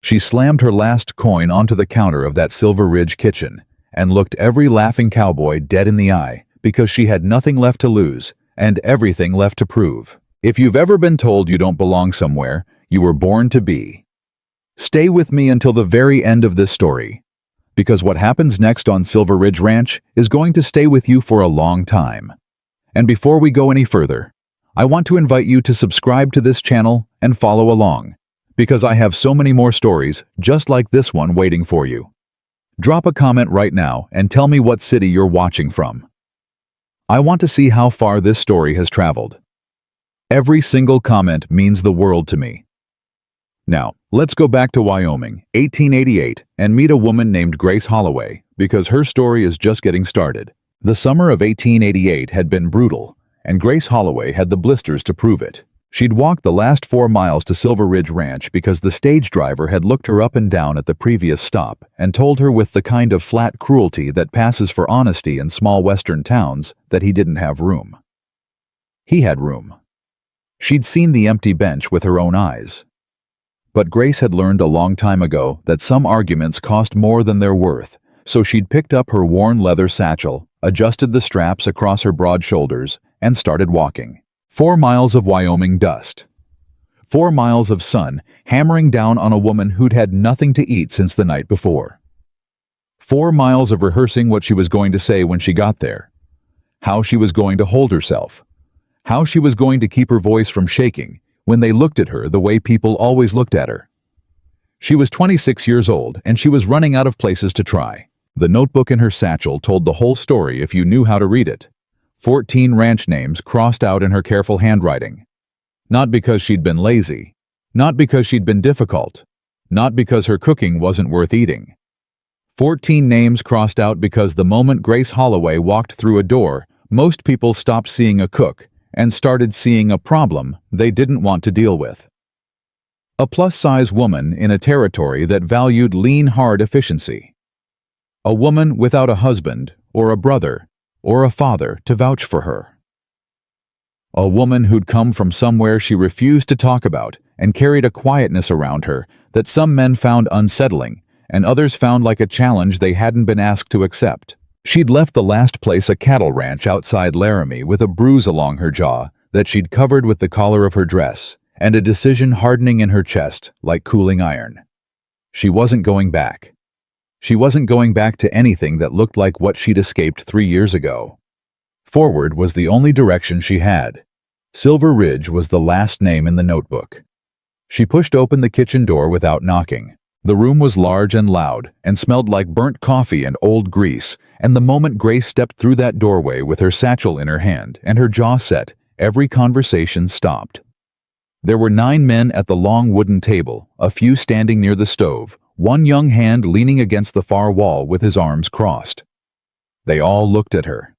She slammed her last coin onto the counter of that Silver Ridge kitchen and looked every laughing cowboy dead in the eye because she had nothing left to lose and everything left to prove. If you've ever been told you don't belong somewhere, you were born to be. Stay with me until the very end of this story, because what happens next on Silver Ridge Ranch is going to stay with you for a long time. And before we go any further, I want to invite you to subscribe to this channel and follow along, because I have so many more stories just like this one waiting for you. Drop a comment right now and tell me what city you're watching from. I want to see how far this story has traveled. Every single comment means the world to me. Now, let's go back to Wyoming, 1888, and meet a woman named Grace Holloway, because her story is just getting started. The summer of 1888 had been brutal, and Grace Holloway had the blisters to prove it. She'd walked the last 4 miles to Silver Ridge Ranch because the stage driver had looked her up and down at the previous stop and told her with the kind of flat cruelty that passes for honesty in small western towns that he didn't have room. He had room. She'd seen the empty bench with her own eyes. But Grace had learned a long time ago that some arguments cost more than they're worth, so she'd picked up her worn leather satchel, adjusted the straps across her broad shoulders, and started walking. 4 miles of Wyoming dust. 4 miles of sun hammering down on a woman who'd had nothing to eat since the night before. 4 miles of rehearsing what she was going to say when she got there. How she was going to hold herself. How she was going to keep her voice from shaking when they looked at her the way people always looked at her. She was 26 years old, and she was running out of places to try. The notebook in her satchel told the whole story if you knew how to read it. 14 ranch names crossed out in her careful handwriting. Not because she'd been lazy. Not because she'd been difficult. Not because her cooking wasn't worth eating. 14 names crossed out because the moment Grace Holloway walked through a door, most people stopped seeing a cook and started seeing a problem they didn't want to deal with. A plus-size woman in a territory that valued lean, hard efficiency. A woman without a husband or a brother or a father to vouch for her. A woman who'd come from somewhere she refused to talk about and carried a quietness around her that some men found unsettling and others found like a challenge they hadn't been asked to accept. She'd left the last place, a cattle ranch outside Laramie, with a bruise along her jaw that she'd covered with the collar of her dress and a decision hardening in her chest like cooling iron. She wasn't going back. She wasn't going back to anything that looked like what she'd escaped 3 years ago. Forward was the only direction she had. Silver Ridge was the last name in the notebook. She pushed open the kitchen door without knocking. The room was large and loud and smelled like burnt coffee and old grease, and the moment Grace stepped through that doorway with her satchel in her hand and her jaw set, every conversation stopped. There were 9 men at the long wooden table, a few standing near the stove, one young hand leaning against the far wall with his arms crossed. They all looked at her.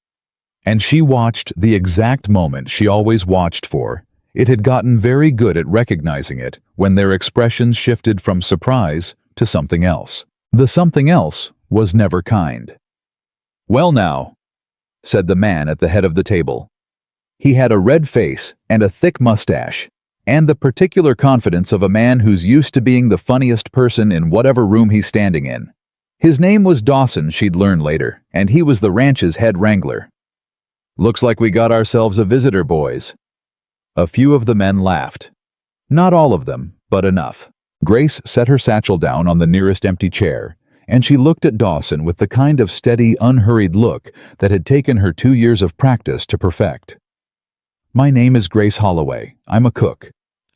And she watched the exact moment she always watched for. It had gotten very good at recognizing it when their expressions shifted from surprise to something else. The something else was never kind. "Well now," said the man at the head of the table. He had a red face and a thick mustache, and the particular confidence of a man who's used to being the funniest person in whatever room he's standing in. His name was Dawson, she'd learn later, and he was the ranch's head wrangler. "Looks like we got ourselves a visitor, boys." A few of the men laughed. Not all of them, but enough. Grace set her satchel down on the nearest empty chair, and she looked at Dawson with the kind of steady, unhurried look that had taken her 2 years of practice to perfect. "My name is Grace Holloway. I'm a cook.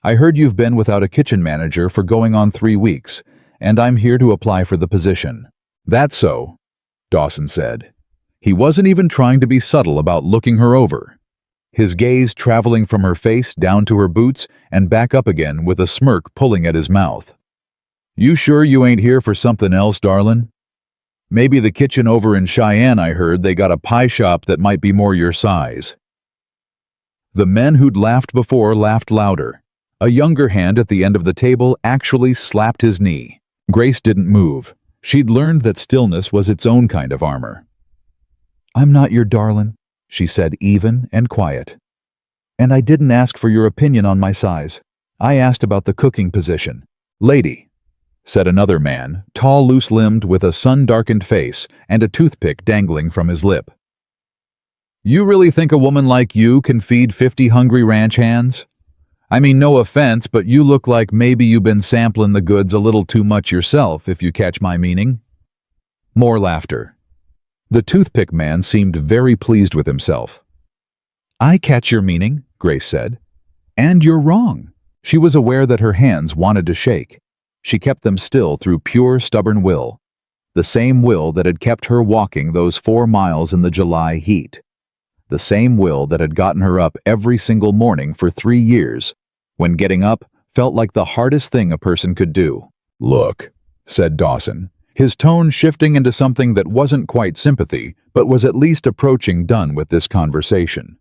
I heard you've been without a kitchen manager for going on 3 weeks, and I'm here to apply for the position." "That's so," Dawson said. He wasn't even trying to be subtle about looking her over. His gaze traveling from her face down to her boots and back up again with a smirk pulling at his mouth. "You sure you ain't here for something else, darlin'? Maybe the kitchen over in Cheyenne, I heard they got a pie shop that might be more your size." The men who'd laughed before laughed louder. A younger hand at the end of the table actually slapped his knee. Grace didn't move. She'd learned that stillness was its own kind of armor. "I'm not your darlin'," she said, even and quiet. "And I didn't ask for your opinion on my size. I asked about the cooking position." "Lady," said another man, tall, loose-limbed, with a sun-darkened face and a toothpick dangling from his lip. You really think a woman like you can feed 50 hungry ranch hands? I mean, no offense, but you look like maybe you've been sampling the goods a little too much yourself, if you catch my meaning. More laughter. The toothpick man seemed very pleased with himself. I catch your meaning, Grace said. And you're wrong. She was aware that her hands wanted to shake. She kept them still through pure, stubborn will. The same will that had kept her walking those 4 miles in the July heat. The same will that had gotten her up every single morning for 3 years, when getting up felt like the hardest thing a person could do. Look, said Dawson, his tone shifting into something that wasn't quite sympathy, but was at least approaching done with this conversation.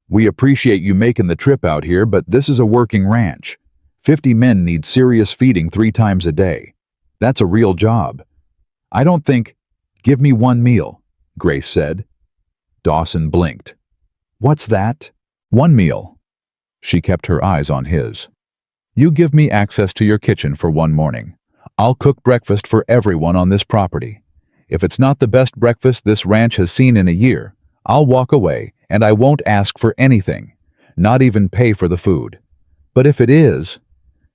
We appreciate you making the trip out here, but this is a working ranch. 50 men need serious feeding 3 times a day. That's a real job. I don't think... Give me 1 meal, Grace said. Dawson blinked. What's that? 1 meal. She kept her eyes on his. You give me access to your kitchen for 1 morning. I'll cook breakfast for everyone on this property. If it's not the best breakfast this ranch has seen in a year, I'll walk away and I won't ask for anything, not even pay for the food. But if it is...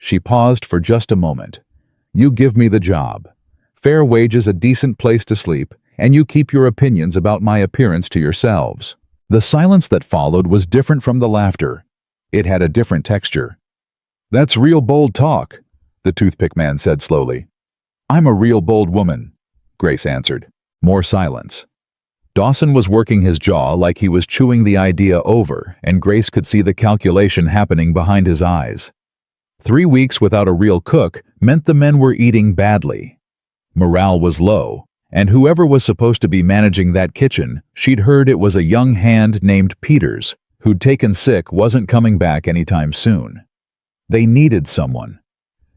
She paused for just a moment. You give me the job. Fair wages, a decent place to sleep, and you keep your opinions about my appearance to yourselves. The silence that followed was different from the laughter. It had a different texture. That's real bold talk, the toothpick man said slowly. I'm a real bold woman, Grace answered. More silence. Dawson was working his jaw like he was chewing the idea over, and Grace could see the calculation happening behind his eyes. 3 weeks without a real cook meant the men were eating badly. Morale was low, and whoever was supposed to be managing that kitchen, she'd heard it was a young hand named Peters, who'd taken sick, wasn't coming back anytime soon. They needed someone.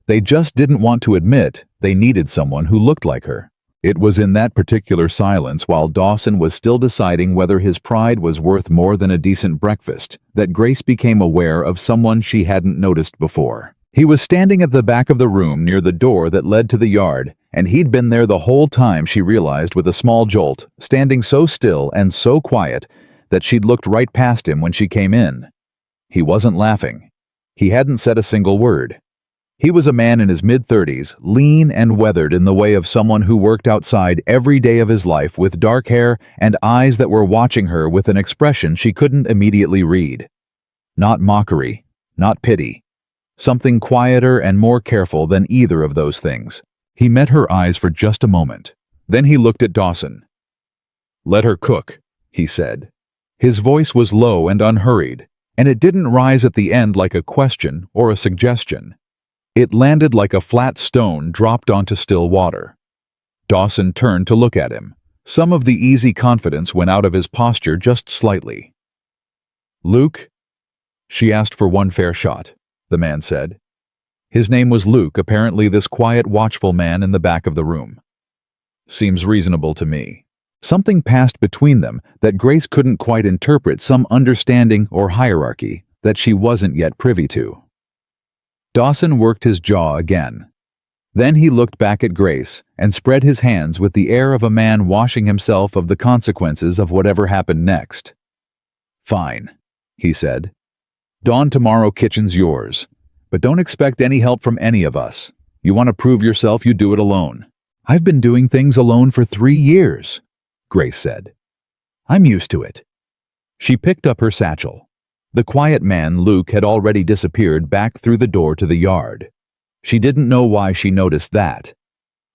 They just didn't want to admit they needed someone who looked like her. It was in that particular silence, while Dawson was still deciding whether his pride was worth more than a decent breakfast, that Grace became aware of someone she hadn't noticed before. He was standing at the back of the room near the door that led to the yard, and he'd been there the whole time, she realized with a small jolt, standing so still and so quiet that she'd looked right past him when she came in. He wasn't laughing. He hadn't said a single word. He was a man in his mid-30s, lean and weathered in the way of someone who worked outside every day of his life, with dark hair and eyes that were watching her with an expression she couldn't immediately read. Not mockery, not pity. Something quieter and more careful than either of those things. He met her eyes for just a moment. Then he looked at Dawson. Let her cook, he said. His voice was low and unhurried, and it didn't rise at the end like a question or a suggestion. It landed like a flat stone dropped onto still water. Dawson turned to look at him. Some of the easy confidence went out of his posture just slightly. Luke? She asked for one fair shot, the man said. His name was Luke, apparently this quiet, watchful man in the back of the room. Seems reasonable to me. Something passed between them that Grace couldn't quite interpret, some understanding or hierarchy that she wasn't yet privy to. Dawson worked his jaw again. Then he looked back at Grace and spread his hands with the air of a man washing himself of the consequences of whatever happened next. Fine, he said. Dawn tomorrow, kitchen's yours. But don't expect any help from any of us. You want to prove yourself, you do it alone. I've been doing things alone for 3 years, Grace said. I'm used to it. She picked up her satchel. The quiet man, Luke, had already disappeared back through the door to the yard. She didn't know why she noticed that.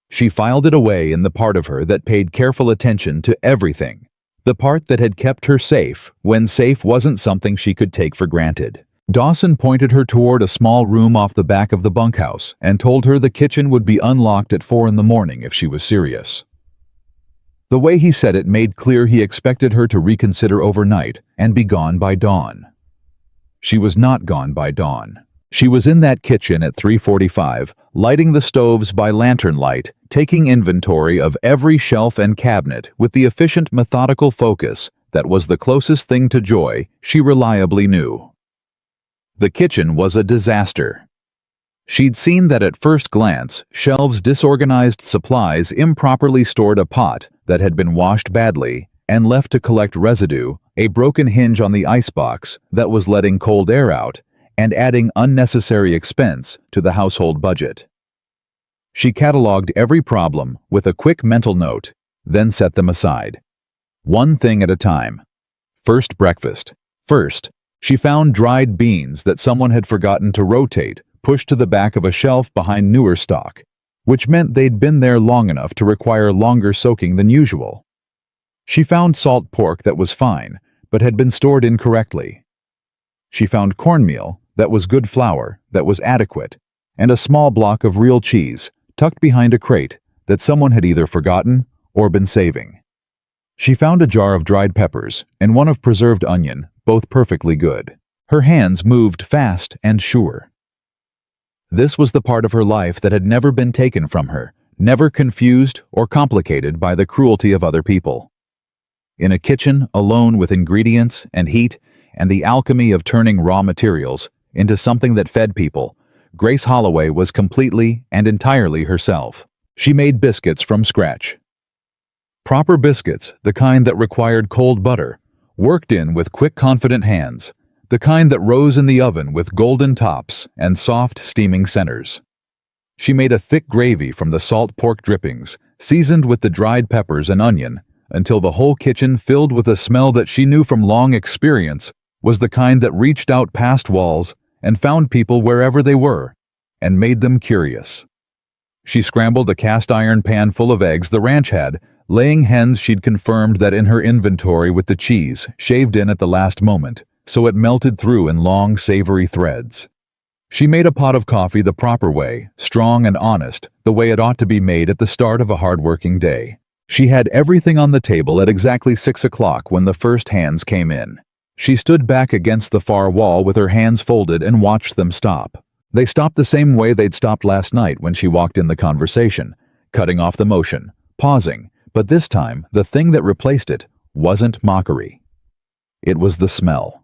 She filed it away in the part of her that paid careful attention to everything, the part that had kept her safe when safe wasn't something she could take for granted. Dawson pointed her toward a small room off the back of the bunkhouse and told her the kitchen would be unlocked at 4 a.m. if she was serious. The way he said it made clear he expected her to reconsider overnight and be gone by dawn. She was not gone by dawn. She was in that kitchen at 3:45, lighting the stoves by lantern light, taking inventory of every shelf and cabinet with the efficient, methodical focus that was the closest thing to joy she reliably knew. The kitchen was a disaster. She'd seen that at first glance, shelves disorganized supplies improperly stored a pot that had been washed badly and left to collect residue, a broken hinge on the icebox that was letting cold air out, and adding unnecessary expense to the household budget. She cataloged every problem with a quick mental note, then set them aside. One thing at a time. First, breakfast. First, she found dried beans that someone had forgotten to rotate, pushed to the back of a shelf behind newer stock, which meant they'd been there long enough to require longer soaking than usual. She found salt pork that was fine, but had been stored incorrectly. She found cornmeal that was good flour, that was adequate, and a small block of real cheese tucked behind a crate that someone had either forgotten or been saving. She found a jar of dried peppers and one of preserved onion, both perfectly good. Her hands moved fast and sure. This was the part of her life that had never been taken from her, never confused or complicated by the cruelty of other people. In a kitchen alone with ingredients and heat and the alchemy of turning raw materials into something that fed people, Grace Holloway was completely and entirely herself. She made biscuits from scratch. Proper biscuits, the kind that required cold butter, worked in with quick, confident hands, the kind that rose in the oven with golden tops and soft, steaming centers. She made a thick gravy from the salt pork drippings, seasoned with the dried peppers and onion, until the whole kitchen filled with a smell that she knew from long experience was the kind that reached out past walls and found people wherever they were, and made them curious. She scrambled a cast-iron pan full of eggs the ranch had, laying hens she'd confirmed that in her inventory with the cheese, shaved in at the last moment, so it melted through in long, savory threads. She made a pot of coffee the proper way, strong and honest, the way it ought to be made at the start of a hard-working day. She had everything on the table at exactly 6 o'clock when the first hands came in. She stood back against the far wall with her hands folded and watched them stop. They stopped the same way they'd stopped last night when she walked in the conversation, cutting off the motion, pausing, but this time the thing that replaced it wasn't mockery. It was the smell.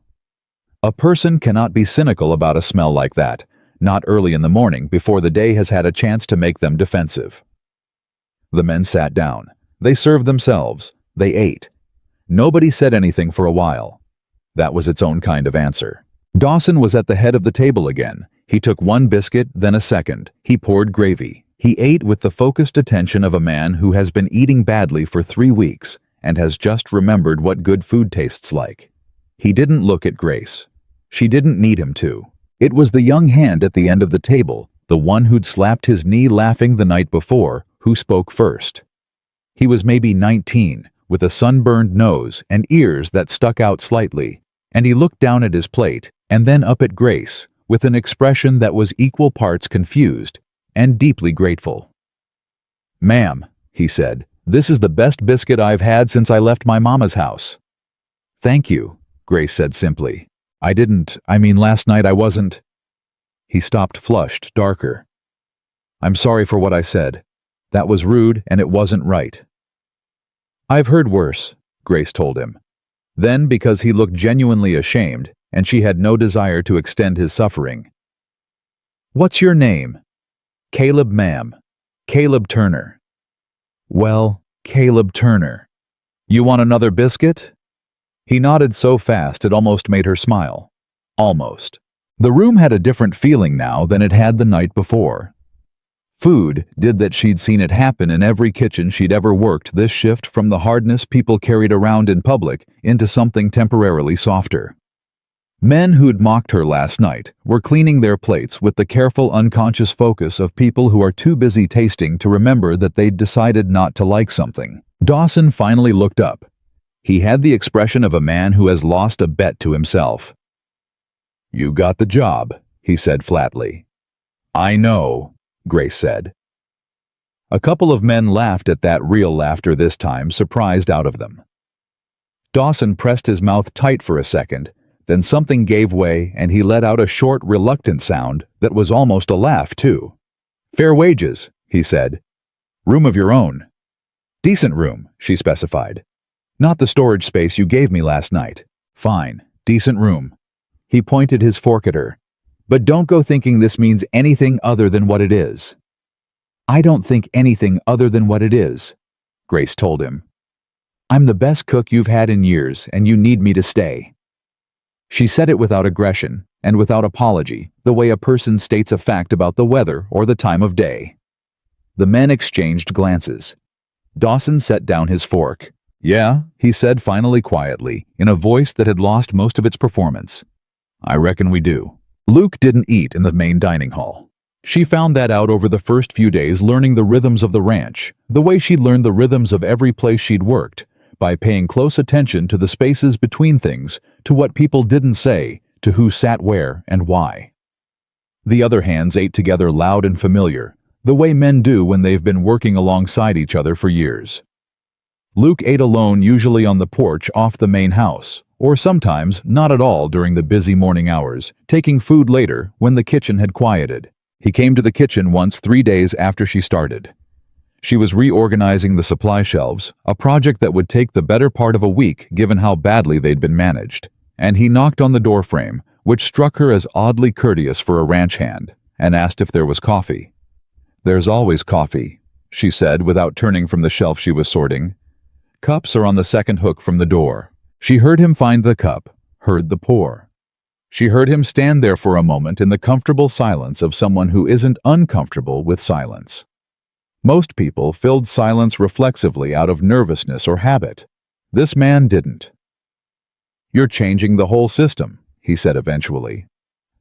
A person cannot be cynical about a smell like that, not early in the morning before the day has had a chance to make them defensive. The men sat down. They served themselves. They ate. Nobody said anything for a while. That was its own kind of answer. Dawson was at the head of the table again. He took one biscuit, then a second. He poured gravy. He ate with the focused attention of a man who has been eating badly for 3 weeks and has just remembered what good food tastes like. He didn't look at Grace. She didn't need him to. It was the young hand at the end of the table, the one who'd slapped his knee laughing the night before, who spoke first. He was maybe 19, with a sunburned nose and ears that stuck out slightly, and he looked down at his plate and then up at Grace with an expression that was equal parts confused and deeply grateful. "Ma'am," he said, "this is the best biscuit I've had since I left my mama's house." "Thank you," Grace said simply. I mean last night I wasn't." He stopped, flushed, darker. "I'm sorry for what I said. That was rude and it wasn't right." "I've heard worse," Grace told him. Then, because he looked genuinely ashamed, and she had no desire to extend his suffering. "What's your name?" "Caleb, ma'am. Caleb Turner." "Well, Caleb Turner. You want another biscuit?" He nodded so fast it almost made her smile. Almost. The room had a different feeling now than it had the night before. Food did that she'd seen it happen in every kitchen she'd ever worked this shift from the hardness people carried around in public into something temporarily softer. Men who'd mocked her last night were cleaning their plates with the careful unconscious focus of people who are too busy tasting to remember that they'd decided not to like something. Dawson finally looked up. He had the expression of a man who has lost a bet to himself. "You got the job," he said flatly. "I know," Grace said. A couple of men laughed at that real laughter this time, surprised out of them. Dawson pressed his mouth tight for a second, then something gave way and he let out a short, reluctant sound that was almost a laugh, too. "Fair wages," he said. "Room of your own." "Decent room," she specified. "Not the storage space you gave me last night." "Fine. Decent room." He pointed his fork at her. But don't go thinking this means anything other than what it is." "I don't think anything other than what it is," Grace told him. "I'm the best cook you've had in years, and you need me to stay." She said it without aggression and without apology, the way a person states a fact about the weather or the time of day. The men exchanged glances. Dawson set down his fork. "Yeah," he said finally quietly, in a voice that had lost most of its performance. "I reckon we do." Luke didn't eat in the main dining hall. She found that out over the first few days learning the rhythms of the ranch, the way she'd learned the rhythms of every place she'd worked, by paying close attention to the spaces between things, to what people didn't say, to who sat where and why. The other hands ate together loud and familiar, the way men do when they've been working alongside each other for years. Luke ate alone, usually on the porch off the main house, or sometimes not at all during the busy morning hours, taking food later when the kitchen had quieted. He came to the kitchen once 3 days after she started. She was reorganizing the supply shelves, a project that would take the better part of a week given how badly they'd been managed, and he knocked on the doorframe, which struck her as oddly courteous for a ranch hand, and asked if there was coffee. "There's always coffee," she said without turning from the shelf she was sorting. "Cups are on the second hook from the door." She heard him find the cup, heard the pour. She heard him stand there for a moment in the comfortable silence of someone who isn't uncomfortable with silence. Most people filled silence reflexively out of nervousness or habit. This man didn't. "You're changing the whole system," he said eventually.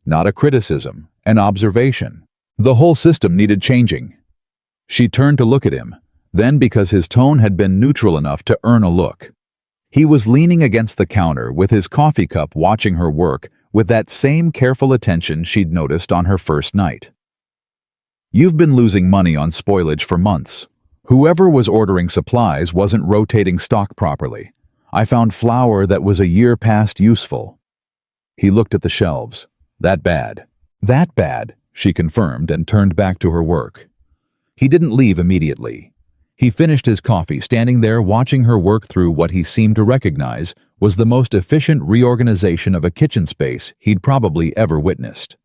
Not a criticism, an observation. The whole system needed changing. She turned to look at him, then because his tone had been neutral enough to earn a look. He was leaning against the counter with his coffee cup watching her work with that same careful attention she'd noticed on her first night. "You've been losing money on spoilage for months. Whoever was ordering supplies wasn't rotating stock properly. I found flour that was a year past useful." He looked at the shelves. "That bad?" "That bad," she confirmed and turned back to her work. He didn't leave immediately. He finished his coffee, standing there watching her work through what he seemed to recognize was the most efficient reorganization of a kitchen space he'd probably ever witnessed.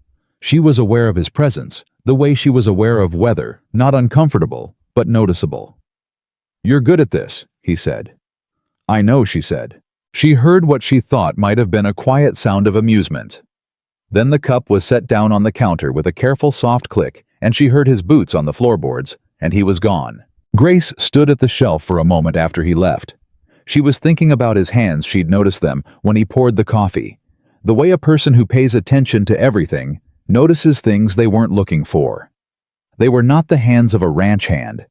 She was aware of his presence, the way she was aware of weather, not uncomfortable, but noticeable. "You're good at this," he said. "I know," she said. She heard what she thought might have been a quiet sound of amusement. Then the cup was set down on the counter with a careful soft click, and she heard his boots on the floorboards, and he was gone. Grace stood at the shelf for a moment after he left. She was thinking about his hands. She'd noticed them when he poured the coffee. The way a person who pays attention to everything notices things they weren't looking for. They were not the hands of a ranch hand.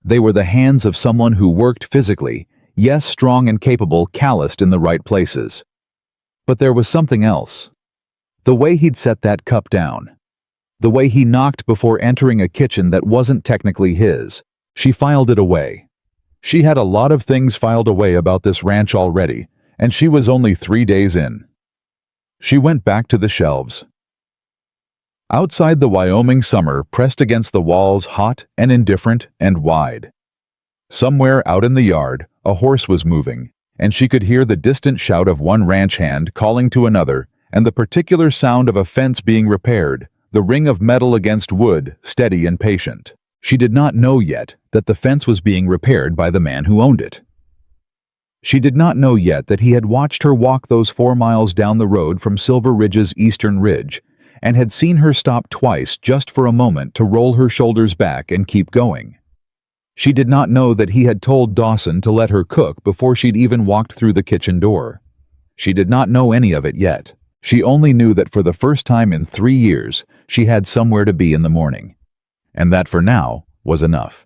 They were the hands of someone who worked physically, yes, strong and capable, calloused in the right places. But there was something else. The way he'd set that cup down. The way he knocked before entering a kitchen that wasn't technically his. She filed it away. She had a lot of things filed away about this ranch already, and she was only 3 days in. She went back to the shelves. Outside, the Wyoming summer pressed against the walls, hot and indifferent and wide. Somewhere out in the yard, a horse was moving, and she could hear the distant shout of one ranch hand calling to another, and the particular sound of a fence being repaired, the ring of metal against wood, steady and patient. She did not know yet that the fence was being repaired by the man who owned it. She did not know yet that he had watched her walk those 4 miles down the road from Silver Ridge's eastern ridge, and had seen her stop twice just for a moment to roll her shoulders back and keep going. She did not know that he had told Dawson to let her cook before she'd even walked through the kitchen door. She did not know any of it yet. She only knew that for the first time in 3 years, she had somewhere to be in the morning. And that for now was enough.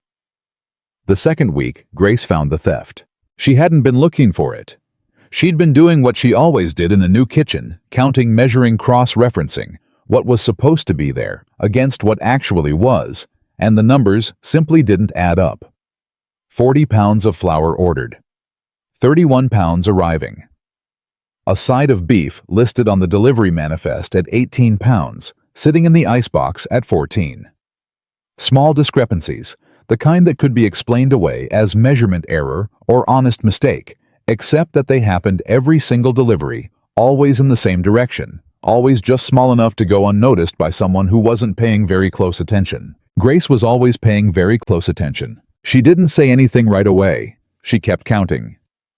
The second week, Grace found the theft. She hadn't been looking for it. She'd been doing what she always did in a new kitchen, counting, measuring, cross-referencing what was supposed to be there against what actually was, and the numbers simply didn't add up. 40 pounds of flour ordered. 31 pounds arriving. A side of beef listed on the delivery manifest at 18 pounds, sitting in the icebox at 14. Small discrepancies, the kind that could be explained away as measurement error or honest mistake, except that they happened every single delivery, always in the same direction, always just small enough to go unnoticed by someone who wasn't paying very close attention. Grace was always paying very close attention. She didn't say anything right away. She kept counting.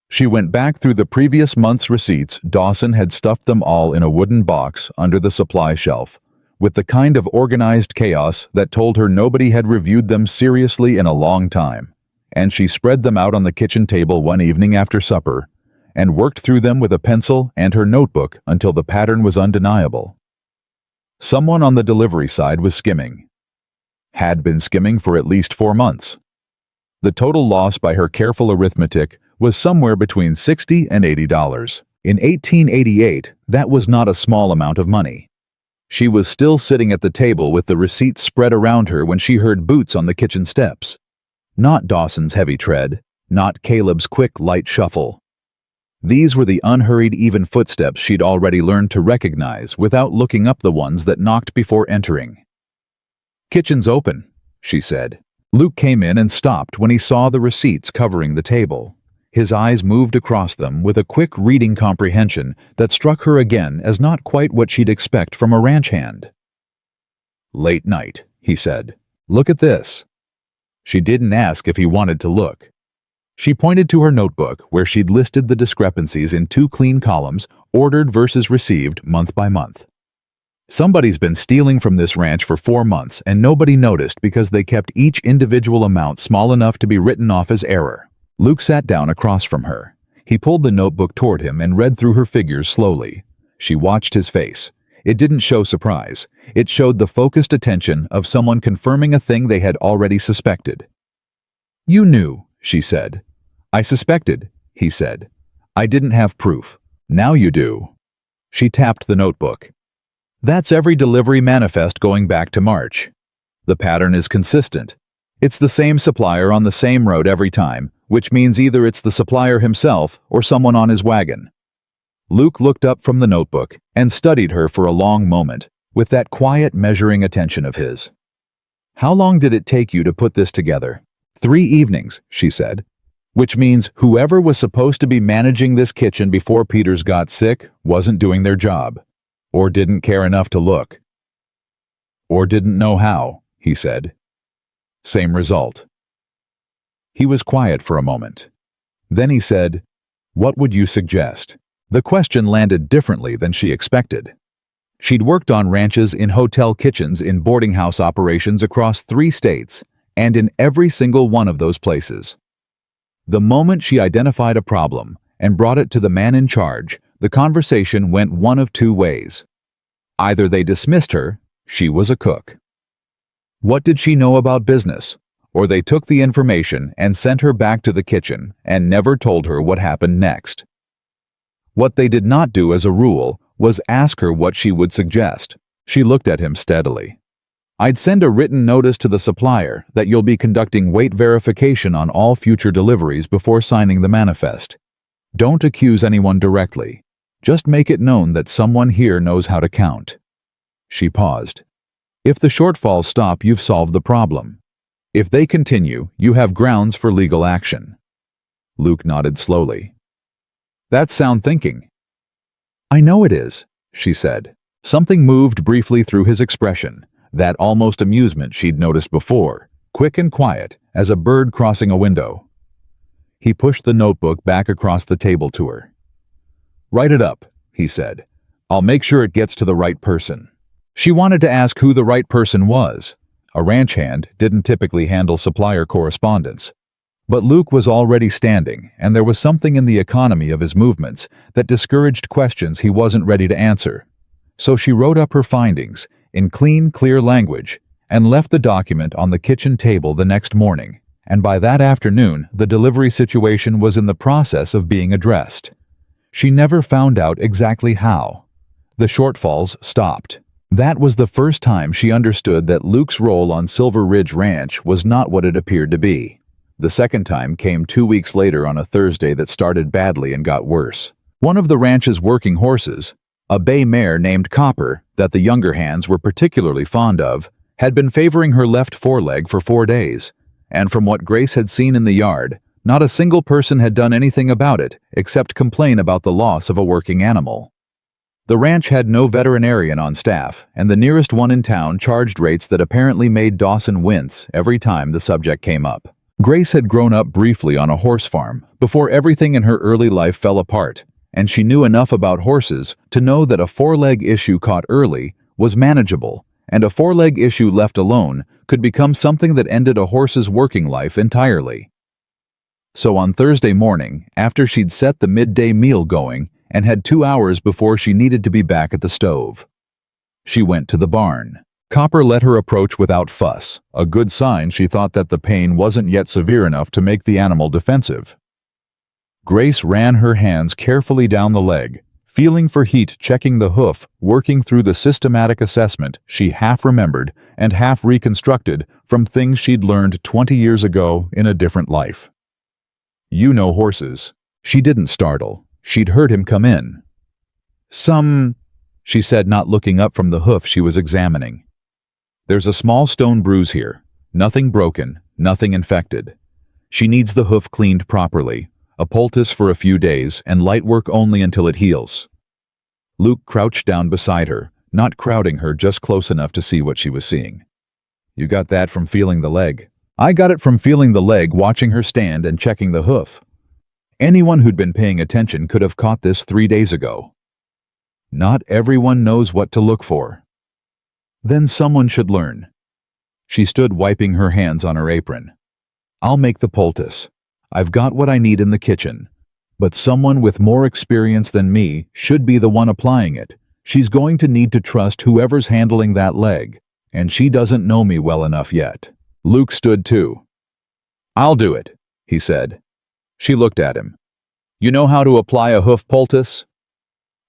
She went back through the previous month's receipts. Dawson had stuffed them all in a wooden box under the supply shelf, with the kind of organized chaos that told her nobody had reviewed them seriously in a long time. And she spread them out on the kitchen table one evening after supper, and worked through them with a pencil and her notebook until the pattern was undeniable. Someone on the delivery side was skimming. Had been skimming for at least 4 months. The total loss by her careful arithmetic was somewhere between $60 and $80. In 1888, that was not a small amount of money. She was still sitting at the table with the receipts spread around her when she heard boots on the kitchen steps. Not Dawson's heavy tread, not Caleb's quick, light shuffle. These were the unhurried, even footsteps she'd already learned to recognize without looking up the ones that knocked before entering. "Kitchen's open," she said. Luke came in and stopped when he saw the receipts covering the table. His eyes moved across them with a quick reading comprehension that struck her again as not quite what she'd expect from a ranch hand. "Late night," he said. "Look at this." She didn't ask if he wanted to look. She pointed to her notebook where she'd listed the discrepancies in 2 clean columns, ordered versus received, month by month. Somebody's been stealing from this ranch for 4 months and nobody noticed because they kept each individual amount small enough to be written off as error. Luke sat down across from her. He pulled the notebook toward him and read through her figures slowly. She watched his face. It didn't show surprise. It showed the focused attention of someone confirming a thing they had already suspected. "You knew," she said. "I suspected," he said. "I didn't have proof. Now you do." She tapped the notebook. "That's every delivery manifest going back to March. The pattern is consistent. It's the same supplier on the same road every time, which means either it's the supplier himself or someone on his wagon." Luke looked up from the notebook and studied her for a long moment, with that quiet, measuring attention of his. "How long did it take you to put this together?" 3 evenings, she said. "Which means whoever was supposed to be managing this kitchen before Peters got sick wasn't doing their job, or didn't care enough to look. Or didn't know how," he said. "Same result." He was quiet for a moment. Then he said, "What would you suggest?" The question landed differently than she expected. She'd worked on ranches, in hotel kitchens, in boarding house operations across 3 states, and in every single one of those places. The moment she identified a problem and brought it to the man in charge, the conversation went one of 2 ways. Either they dismissed her, she was a cook. What did she know about business? Or they took the information and sent her back to the kitchen and never told her what happened next. What they did not do as a rule was ask her what she would suggest. She looked at him steadily. "I'd send a written notice to the supplier that you'll be conducting weight verification on all future deliveries before signing the manifest. Don't accuse anyone directly. Just make it known that someone here knows how to count." She paused. "If the shortfalls stop, you've solved the problem. If they continue, you have grounds for legal action." Luke nodded slowly. "That's sound thinking." "I know it is," she said. Something moved briefly through his expression, that almost amusement she'd noticed before, quick and quiet, as a bird crossing a window. He pushed the notebook back across the table to her. "Write it up," he said. "I'll make sure it gets to the right person." She wanted to ask who the right person was. A ranch hand didn't typically handle supplier correspondence. But Luke was already standing, and there was something in the economy of his movements that discouraged questions he wasn't ready to answer. So she wrote up her findings in clean, clear language and left the document on the kitchen table the next morning, and by that afternoon the delivery situation was in the process of being addressed. She never found out exactly how. The shortfalls stopped. That was the first time she understood that Luke's role on Silver Ridge Ranch was not what it appeared to be. The second time came 2 weeks later on a Thursday that started badly and got worse. One of the ranch's working horses, a bay mare named Copper that the younger hands were particularly fond of, had been favoring her left foreleg for 4 days, and from what Grace had seen in the yard, not a single person had done anything about it except complain about the loss of a working animal. The ranch had no veterinarian on staff, and the nearest one in town charged rates that apparently made Dawson wince every time the subject came up. Grace had grown up briefly on a horse farm before everything in her early life fell apart, and she knew enough about horses to know that a foreleg issue caught early was manageable, and a foreleg issue left alone could become something that ended a horse's working life entirely. So on Thursday morning, after she'd set the midday meal going and had 2 hours before she needed to be back at the stove, she went to the barn. Copper let her approach without fuss, a good sign she thought that the pain wasn't yet severe enough to make the animal defensive. Grace ran her hands carefully down the leg, feeling for heat, checking the hoof, working through the systematic assessment she half remembered and half reconstructed from things she'd learned 20 years ago in a different life. "You know horses." She didn't startle. She'd heard him come in. She said, not looking up from the hoof she was examining. "There's a small stone bruise here. Nothing broken, nothing infected. She needs the hoof cleaned properly, a poultice for a few days, and light work only until it heals." Luke crouched down beside her, not crowding her, just close enough to see what she was seeing. "You got that from feeling the leg?" "I got it from feeling the leg, watching her stand and checking the hoof. Anyone who'd been paying attention could have caught this 3 days ago." "Not everyone knows what to look for." "Then someone should learn." She stood wiping her hands on her apron. "I'll make the poultice. I've got what I need in the kitchen. But someone with more experience than me should be the one applying it. She's going to need to trust whoever's handling that leg, and she doesn't know me well enough yet." Luke stood too. "I'll do it," he said. She looked at him. "You know how to apply a hoof poultice?"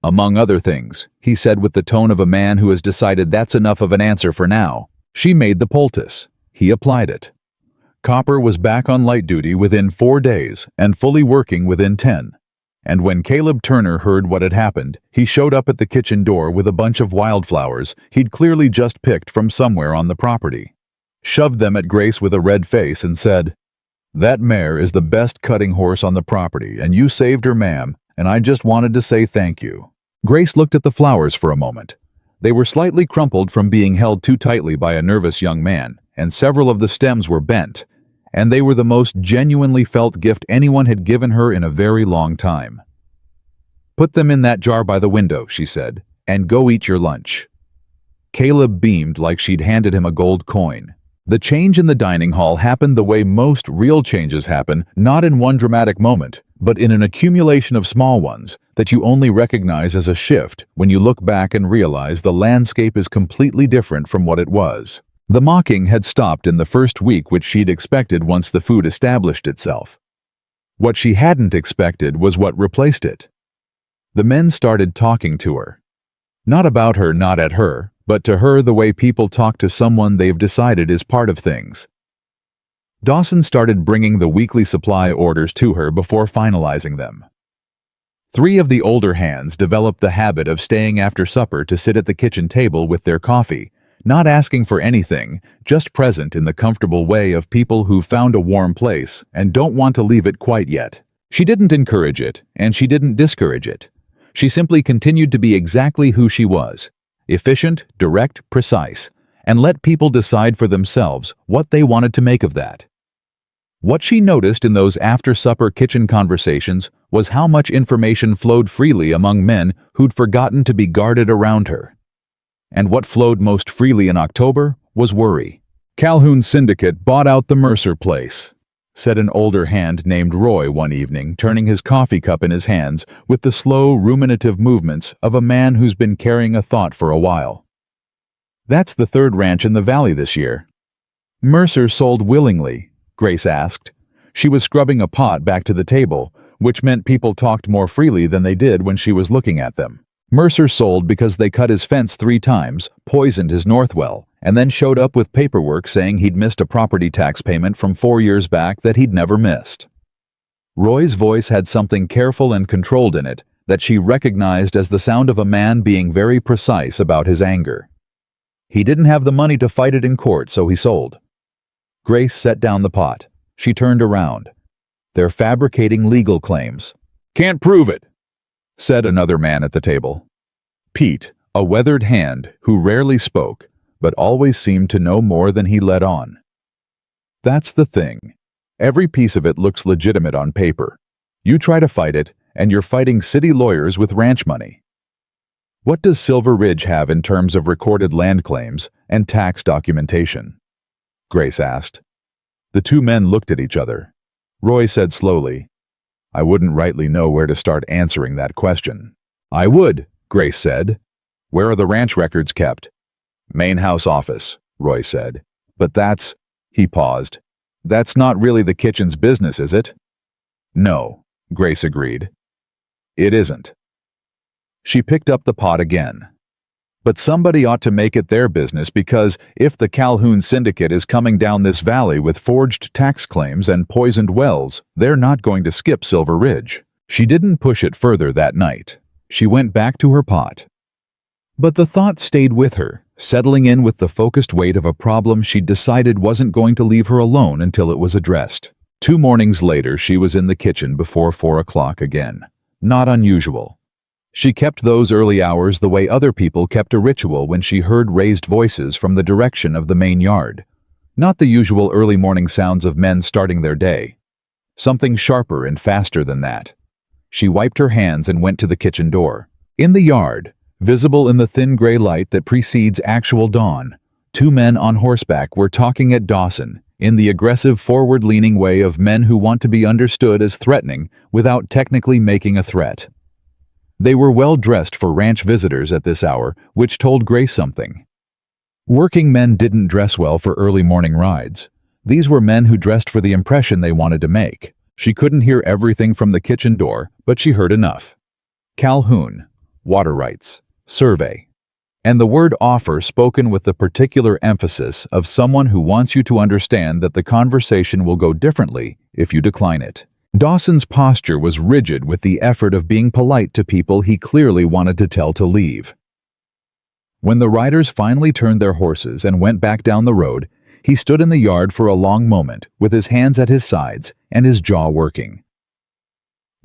"Among other things," he said with the tone of a man who has decided that's enough of an answer for now. She made the poultice. He applied it. Copper was back on light duty within 4 days and fully working within 10. And when Caleb Turner heard what had happened, he showed up at the kitchen door with a bunch of wildflowers he'd clearly just picked from somewhere on the property. Shoved them at Grace with a red face and said, "That mare is the best cutting horse on the property, and you saved her, ma'am, and I just wanted to say thank you." Grace looked at the flowers for a moment. They were slightly crumpled from being held too tightly by a nervous young man, and several of the stems were bent, and they were the most genuinely felt gift anyone had given her in a very long time. "Put them in that jar by the window," she said, "and go eat your lunch." Caleb beamed like she'd handed him a gold coin. The change in the dining hall happened the way most real changes happen, not in one dramatic moment, but in an accumulation of small ones that you only recognize as a shift when you look back and realize the landscape is completely different from what it was. The mocking had stopped in the first week, which she'd expected once the food established itself. What she hadn't expected was what replaced it. The men started talking to her. Not about her, not at her, but to her the way people talk to someone they've decided is part of things. Dawson started bringing the weekly supply orders to her before finalizing them. 3 of the older hands developed the habit of staying after supper to sit at the kitchen table with their coffee, not asking for anything, just present in the comfortable way of people who've found a warm place and don't want to leave it quite yet. She didn't encourage it, and she didn't discourage it. She simply continued to be exactly who she was, efficient, direct, precise, and let people decide for themselves what they wanted to make of that. What she noticed in those after-supper kitchen conversations was how much information flowed freely among men who'd forgotten to be guarded around her. And what flowed most freely in October was worry. "Calhoun's syndicate bought out the Mercer place," said an older hand named Roy one evening, turning his coffee cup in his hands with the slow, ruminative movements of a man who's been carrying a thought for a while. "That's the 3rd ranch in the valley this year." "Mercer sold willingly?" Grace asked. She was scrubbing a pot back to the table, which meant people talked more freely than they did when she was looking at them. "Mercer sold because they cut his fence 3 times, poisoned his north well, and then showed up with paperwork saying he'd missed a property tax payment from 4 years back that he'd never missed." Roy's voice had something careful and controlled in it that she recognized as the sound of a man being very precise about his anger. "He didn't have the money to fight it in court, so he sold." Grace set down the pot. She turned around. "They're fabricating legal claims." "Can't prove it," said another man at the table. Pete, a weathered hand who rarely spoke, but always seemed to know more than he let on. That's the thing. Every piece of it looks legitimate on paper. You try to fight it, and you're fighting city lawyers with ranch money. What does Silver Ridge have in terms of recorded land claims and tax documentation? Grace asked. The two men looked at each other. Roy said slowly, I wouldn't rightly know where to start answering that question. I would, Grace said. Where are the ranch records kept? Main house office, Roy said. But he paused. That's not really the kitchen's business, is it? No, Grace agreed. It isn't. She picked up the pot again. But somebody ought to make it their business because if the Calhoun Syndicate is coming down this valley with forged tax claims and poisoned wells, they're not going to skip Silver Ridge. She didn't push it further that night. She went back to her pot. But the thought stayed with her, settling in with the focused weight of a problem she'd decided wasn't going to leave her alone until it was addressed. 2 mornings later, she was in the kitchen before 4 o'clock again. Not unusual. She kept those early hours the way other people kept a ritual when she heard raised voices from the direction of the main yard. Not the usual early morning sounds of men starting their day. Something sharper and faster than that. She wiped her hands and went to the kitchen door. In the yard, visible in the thin gray light that precedes actual dawn, 2 men on horseback were talking at Dawson in the aggressive forward-leaning way of men who want to be understood as threatening without technically making a threat. They were well dressed for ranch visitors at this hour, which told Grace something. Working men didn't dress well for early morning rides. These were men who dressed for the impression they wanted to make. She couldn't hear everything from the kitchen door, but she heard enough. Calhoun, water rights, survey, and the word offer spoken with the particular emphasis of someone who wants you to understand that the conversation will go differently if you decline it. Dawson's posture was rigid with the effort of being polite to people he clearly wanted to tell to leave. When the riders finally turned their horses and went back down the road, he stood in the yard for a long moment with his hands at his sides and his jaw working.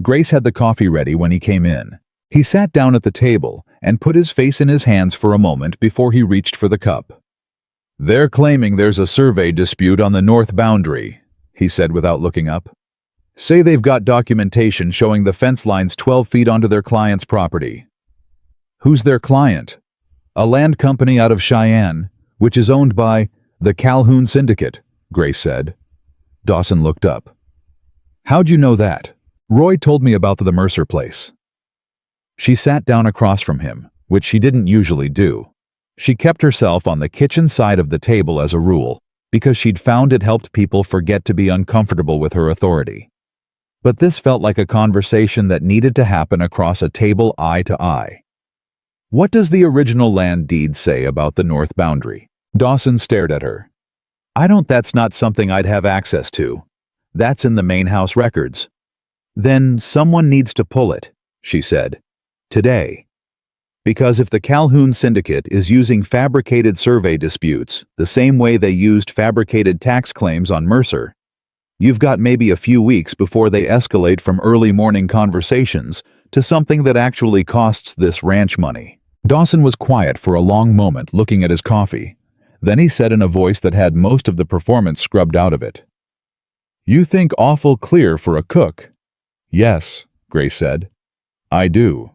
Grace had the coffee ready when he came in. He sat down at the table and put his face in his hands for a moment before he reached for the cup. They're claiming there's a survey dispute on the north boundary, he said without looking up. Say they've got documentation showing the fence lines 12 feet onto their client's property. Who's their client? A land company out of Cheyenne, which is owned by the Calhoun Syndicate, Grace said. Dawson looked up. How'd you know that? Roy told me about the Mercer place. She sat down across from him, which she didn't usually do. She kept herself on the kitchen side of the table as a rule, because she'd found it helped people forget to be uncomfortable with her authority. But this felt like a conversation that needed to happen across a table eye to eye. What does the original land deed say about the north boundary? Dawson stared at her. That's not something I'd have access to. That's in the main house records. Then someone needs to pull it, she said. Today. Because if the Calhoun Syndicate is using fabricated survey disputes the same way they used fabricated tax claims on Mercer, you've got maybe a few weeks before they escalate from early morning conversations to something that actually costs this ranch money. Dawson was quiet for a long moment looking at his coffee. Then he said in a voice that had most of the performance scrubbed out of it. You think awful clear for a cook. Yes, Grace said. I do.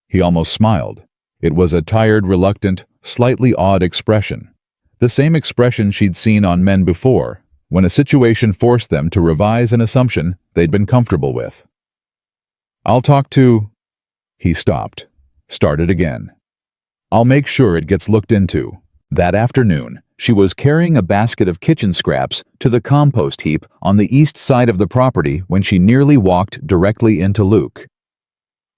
He almost smiled. It was a tired, reluctant, slightly odd expression. The same expression she'd seen on men before, when a situation forced them to revise an assumption they'd been comfortable with. I'll talk to... He stopped. Started again. I'll make sure it gets looked into. That afternoon, she was carrying a basket of kitchen scraps to the compost heap on the east side of the property when she nearly walked directly into Luke.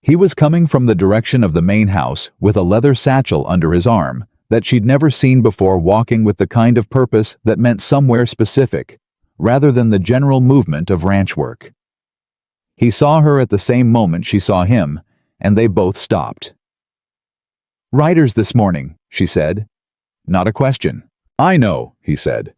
He was coming from the direction of the main house with a leather satchel under his arm that she'd never seen before, walking with the kind of purpose that meant somewhere specific, rather than the general movement of ranch work. He saw her at the same moment she saw him, and they both stopped. Riders this morning, she said. Not a question. I know, he said.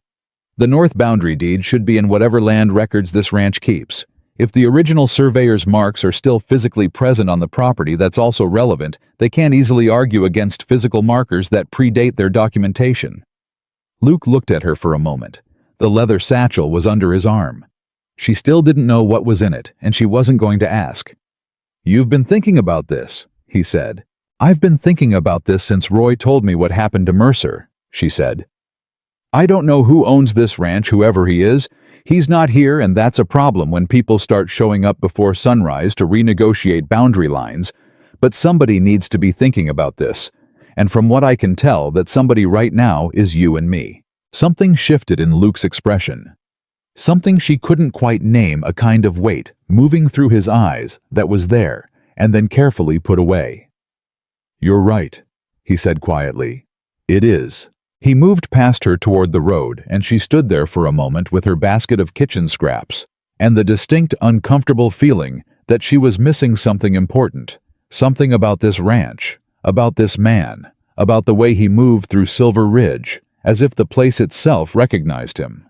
The north boundary deed should be in whatever land records this ranch keeps. If the original surveyor's marks are still physically present on the property, that's also relevant. They can't easily argue against physical markers that predate their documentation. Luke looked at her for a moment. The leather satchel was under his arm. She still didn't know what was in it, and she wasn't going to ask. "You've been thinking about this," he said. "I've been thinking about this since Roy told me what happened to Mercer," she said. "I don't know who owns this ranch, whoever he is. He's not here, and that's a problem when people start showing up before sunrise to renegotiate boundary lines. But somebody needs to be thinking about this. And from what I can tell, that somebody right now is you and me." Something shifted in Luke's expression. Something she couldn't quite name, a kind of weight moving through his eyes that was there and then carefully put away. "You're right," he said quietly. "It is." He moved past her toward the road, and she stood there for a moment with her basket of kitchen scraps, and the distinct uncomfortable feeling that she was missing something important, something about this ranch, about this man, about the way he moved through Silver Ridge, as if the place itself recognized him.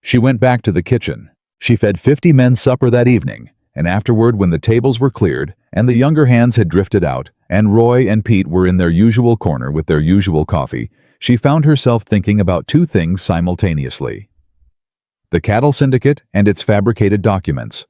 She went back to the kitchen. She fed 50 men supper that evening, and afterward, when the tables were cleared and the younger hands had drifted out, and Roy and Pete were in their usual corner with their usual coffee, she found herself thinking about two things simultaneously: the cattle syndicate and its fabricated documents,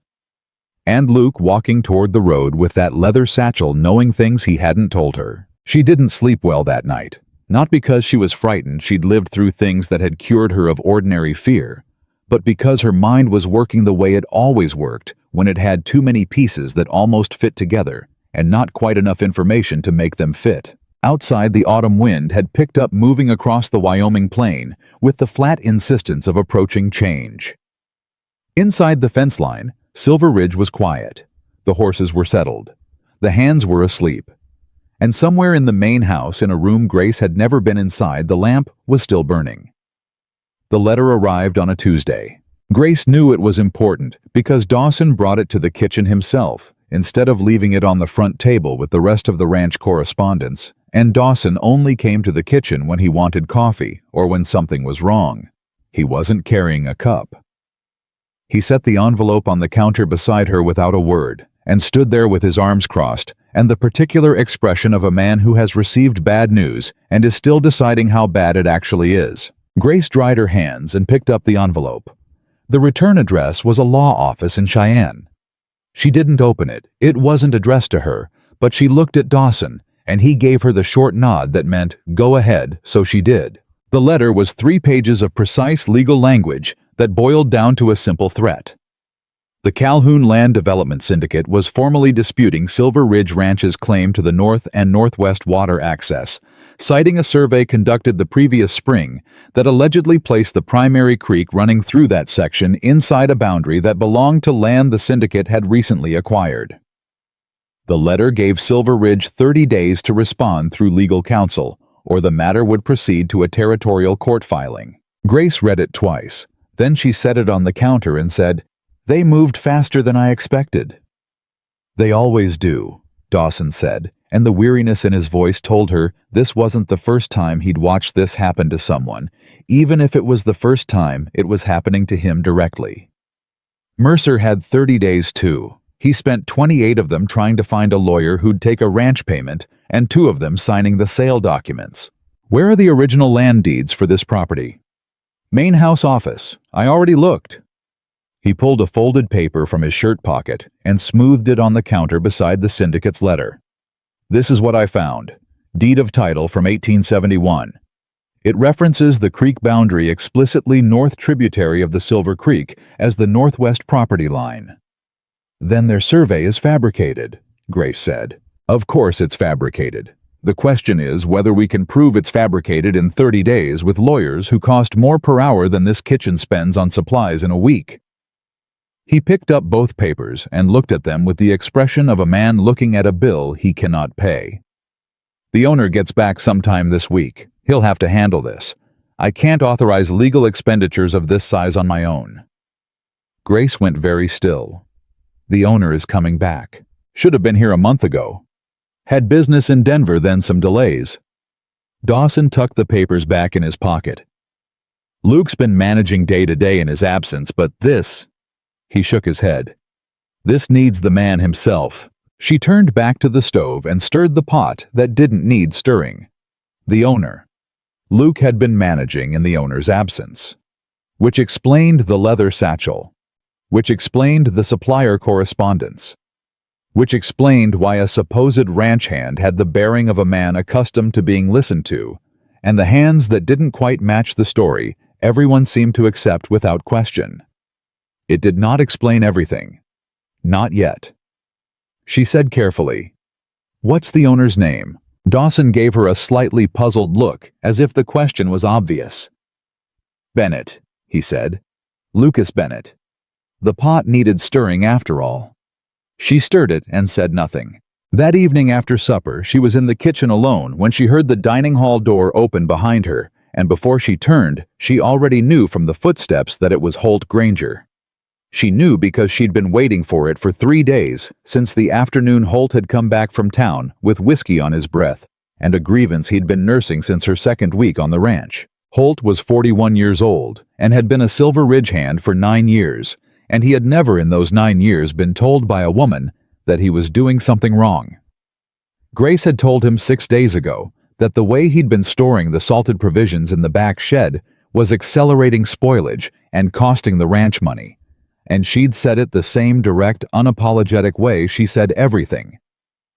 and Luke walking toward the road with that leather satchel, knowing things he hadn't told her. She didn't sleep well that night, not because she was frightened she'd lived through things that had cured her of ordinary fear, but because her mind was working the way it always worked when it had too many pieces that almost fit together and not quite enough information to make them fit. Outside, the autumn wind had picked up, moving across the Wyoming plain with the flat insistence of approaching change. Inside the fence line, Silver Ridge was quiet. The horses were settled. The hands were asleep. And somewhere in the main house, in a room Grace had never been inside, the lamp was still burning. The letter arrived on a Tuesday. Grace knew it was important because Dawson brought it to the kitchen himself, instead of leaving it on the front table with the rest of the ranch correspondence, and Dawson only came to the kitchen when he wanted coffee or when something was wrong. He wasn't carrying a cup. He set the envelope on the counter beside her without a word, and stood there with his arms crossed, and the particular expression of a man who has received bad news and is still deciding how bad it actually is. Grace dried her hands and picked up the envelope. The return address was a law office in Cheyenne. She didn't open it. It wasn't addressed to her, but she looked at Dawson, and he gave her the short nod that meant, "Go ahead," so she did. The letter was 3 pages of precise legal language that boiled down to a simple threat. The Calhoun Land Development Syndicate was formally disputing Silver Ridge Ranch's claim to the north and northwest water access, citing a survey conducted the previous spring that allegedly placed the primary creek running through that section inside a boundary that belonged to land the syndicate had recently acquired. The letter gave Silver Ridge 30 days to respond through legal counsel, or the matter would proceed to a territorial court filing. Grace read it twice. Then she set it on the counter and said, "They moved faster than I expected." "They always do," Dawson said, and the weariness in his voice told her this wasn't the first time he'd watched this happen to someone, even if it was the first time it was happening to him directly. Mercer had 30 days too. He spent 28 of them trying to find a lawyer who'd take a ranch payment, and 2 of them signing the sale documents. "Where are the original land deeds for this property?" "Main house office. I already looked." He pulled a folded paper from his shirt pocket and smoothed it on the counter beside the syndicate's letter. "This is what I found. Deed of title from 1871. It references the creek boundary explicitly north tributary of the Silver Creek as the northwest property line." "Then their survey is fabricated," Grace said. "Of course it's fabricated. The question is whether we can prove it's fabricated in 30 days with lawyers who cost more per hour than this kitchen spends on supplies in a week." He picked up both papers and looked at them with the expression of a man looking at a bill he cannot pay. "The owner gets back sometime this week. He'll have to handle this. I can't authorize legal expenditures of this size on my own." Grace went very still. The owner is coming back. Should have been here a month ago. Had business in Denver, then some delays. Dawson tucked the papers back in his pocket. "Luke's been managing day to day in his absence, but this..." He shook his head. This needs the man himself. She turned back to the stove and stirred the pot that didn't need stirring. The owner. Luke had been managing in the owner's absence. Which explained the leather satchel. Which explained the supplier correspondence. Which explained why a supposed ranch hand had the bearing of a man accustomed to being listened to, and the hands that didn't quite match the story everyone seemed to accept without question. It did not explain everything. Not yet. She said carefully, "What's the owner's name?" Dawson gave her a slightly puzzled look, as if the question was obvious. "Bennett," he said. "Lucas Bennett." The pot needed stirring after all. She stirred it and said nothing. That evening after supper, she was in the kitchen alone when she heard the dining hall door open behind her, and before she turned, she already knew from the footsteps that it was Holt Granger. She knew because she'd been waiting for it for 3 days, since the afternoon Holt had come back from town with whiskey on his breath, and a grievance he'd been nursing since her second week on the ranch. Holt was 41 years old, and had been a Silver Ridge hand for 9 years, and he had never in those 9 years been told by a woman that he was doing something wrong. Grace had told him 6 days ago that the way he'd been storing the salted provisions in the back shed was accelerating spoilage and costing the ranch money. And she'd said it the same direct, unapologetic way she said everything.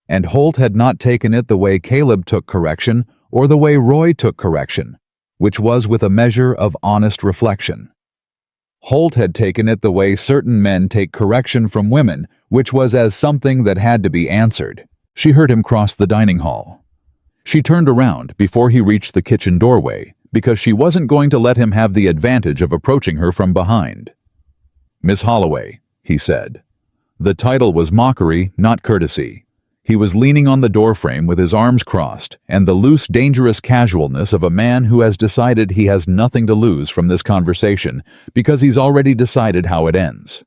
And Holt had not taken it the way Caleb took correction or the way Roy took correction, which was with a measure of honest reflection. Holt had taken it the way certain men take correction from women, which was as something that had to be answered. She heard him cross the dining hall. She turned around before he reached the kitchen doorway, because she wasn't going to let him have the advantage of approaching her from behind. "Miss Holloway," he said. The title was mockery, not courtesy. He was leaning on the doorframe with his arms crossed, and the loose, dangerous casualness of a man who has decided he has nothing to lose from this conversation because he's already decided how it ends.